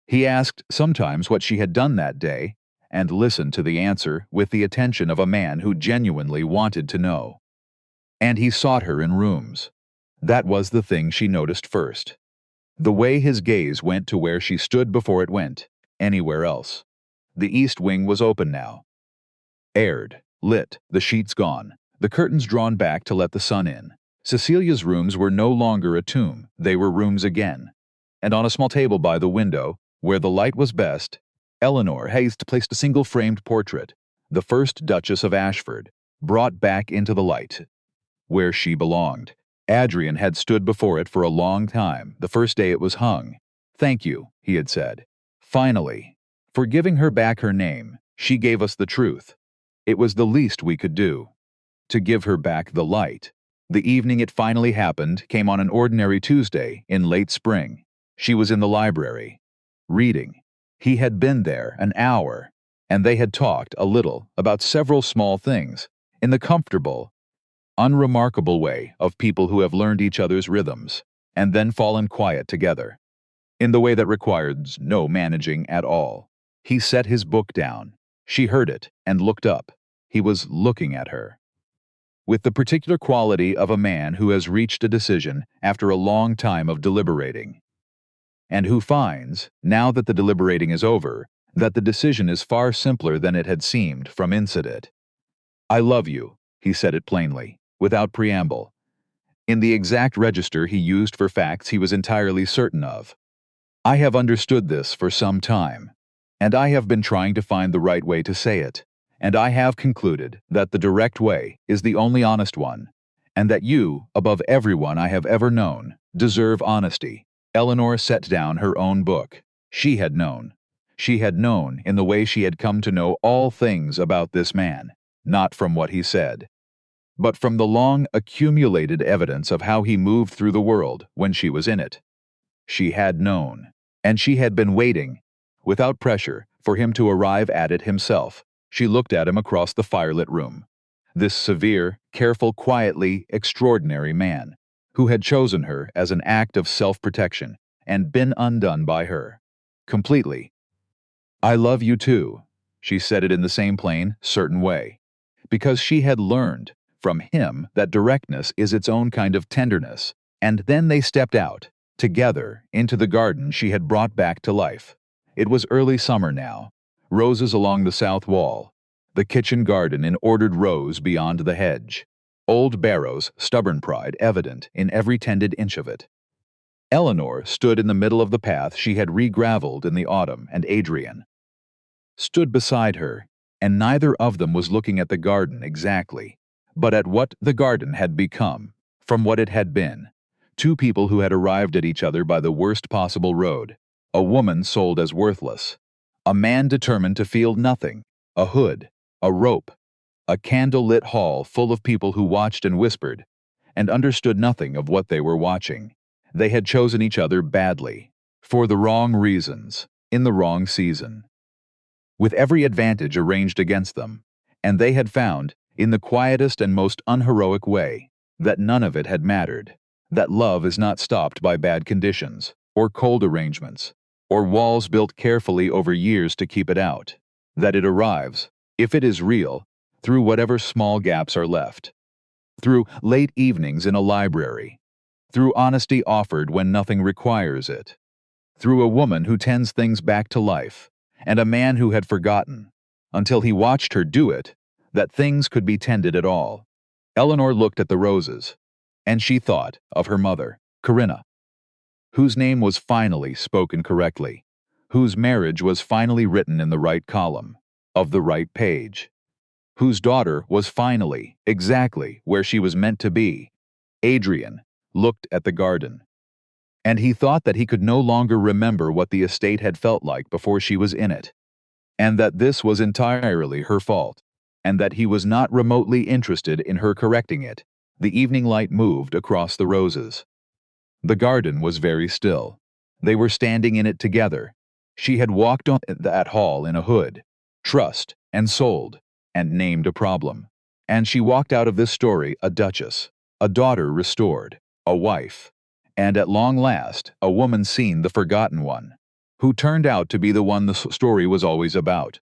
He asked sometimes what she had done that day, and listened to the answer with the attention of a man who genuinely wanted to know. And he sought her in rooms. That was the thing she noticed first. The way his gaze went to where she stood before it went anywhere else. The east wing was open now, aired, lit, the sheets gone, the curtains drawn back to let the sun in. Cecilia's rooms were no longer a tomb, they were rooms again. And on a small table by the window, where the light was best, Eleanor had placed a single-framed portrait, the first Duchess of Ashford, brought back into the light, where she belonged. Adrian had stood before it for a long time, the first day it was hung. Thank you, he had said. Finally, for giving her back her name, she gave us the truth. It was the least we could do. To give her back the light. The evening it finally happened came on an ordinary Tuesday in late spring. She was in the library, reading. He had been there an hour, and they had talked a little about several small things, in the comfortable, unremarkable way of people who have learned each other's rhythms, and then fallen quiet together, in the way that requires no managing at all. He set his book down. She heard it and looked up. He was looking at her, with the particular quality of a man who has reached a decision after a long time of deliberating, and who finds, now that the deliberating is over, that the decision is far simpler than it had seemed from incident. "I love you," he said it plainly, without preamble, in the exact register he used for facts he was entirely certain of. "I have understood this for some time, and I have been trying to find the right way to say it, and I have concluded that the direct way is the only honest one, and that you, above everyone I have ever known, deserve honesty." Eleanor set down her own book. She had known. She had known in the way she had come to know all things about this man, not from what he said, but from the long accumulated evidence of how he moved through the world when she was in it. She had known, and she had been waiting, without pressure, for him to arrive at it himself. She looked at him across the firelit room. This severe, careful, quietly extraordinary man, who had chosen her as an act of self-protection and been undone by her. Completely. "I love you too," she said it in the same plain, certain way, because she had learned from him that directness is its own kind of tenderness. And then they stepped out, together, into the garden she had brought back to life. It was early summer now, roses along the south wall, the kitchen garden in ordered rows beyond the hedge, old Barrow's stubborn pride evident in every tended inch of it. Eleanor stood in the middle of the path she had re-gravelled in the autumn, and Adrian stood beside her, and neither of them was looking at the garden exactly, but at what the garden had become, from what it had been. Two people who had arrived at each other by the worst possible road, a woman sold as worthless, a man determined to feel nothing, a hood, a rope, a candle-lit hall full of people who watched and whispered, and understood nothing of what they were watching. They had chosen each other badly, for the wrong reasons, in the wrong season, with every advantage arranged against them, and they had found, in the quietest and most unheroic way, that none of it had mattered, that love is not stopped by bad conditions, or cold arrangements, or walls built carefully over years to keep it out, that it arrives, if it is real, through whatever small gaps are left, through late evenings in a library, through honesty offered when nothing requires it, through a woman who tends things back to life, and a man who had forgotten, until he watched her do it, that things could be tended at all. Eleanor looked at the roses, and she thought of her mother, Corinna, whose name was finally spoken correctly, whose marriage was finally written in the right column, of the right page, whose daughter was finally, exactly where she was meant to be. Adrian looked at the garden, and he thought that he could no longer remember what the estate had felt like before she was in it, and that this was entirely her fault, and that he was not remotely interested in her correcting it. The evening light moved across the roses. The garden was very still. They were standing in it together. She had walked on that hall in a hood, trust, and sold, and named a problem. And she walked out of this story a duchess, a daughter restored, a wife, and at long last, a woman seen, the forgotten one, who turned out to be the one the story was always about.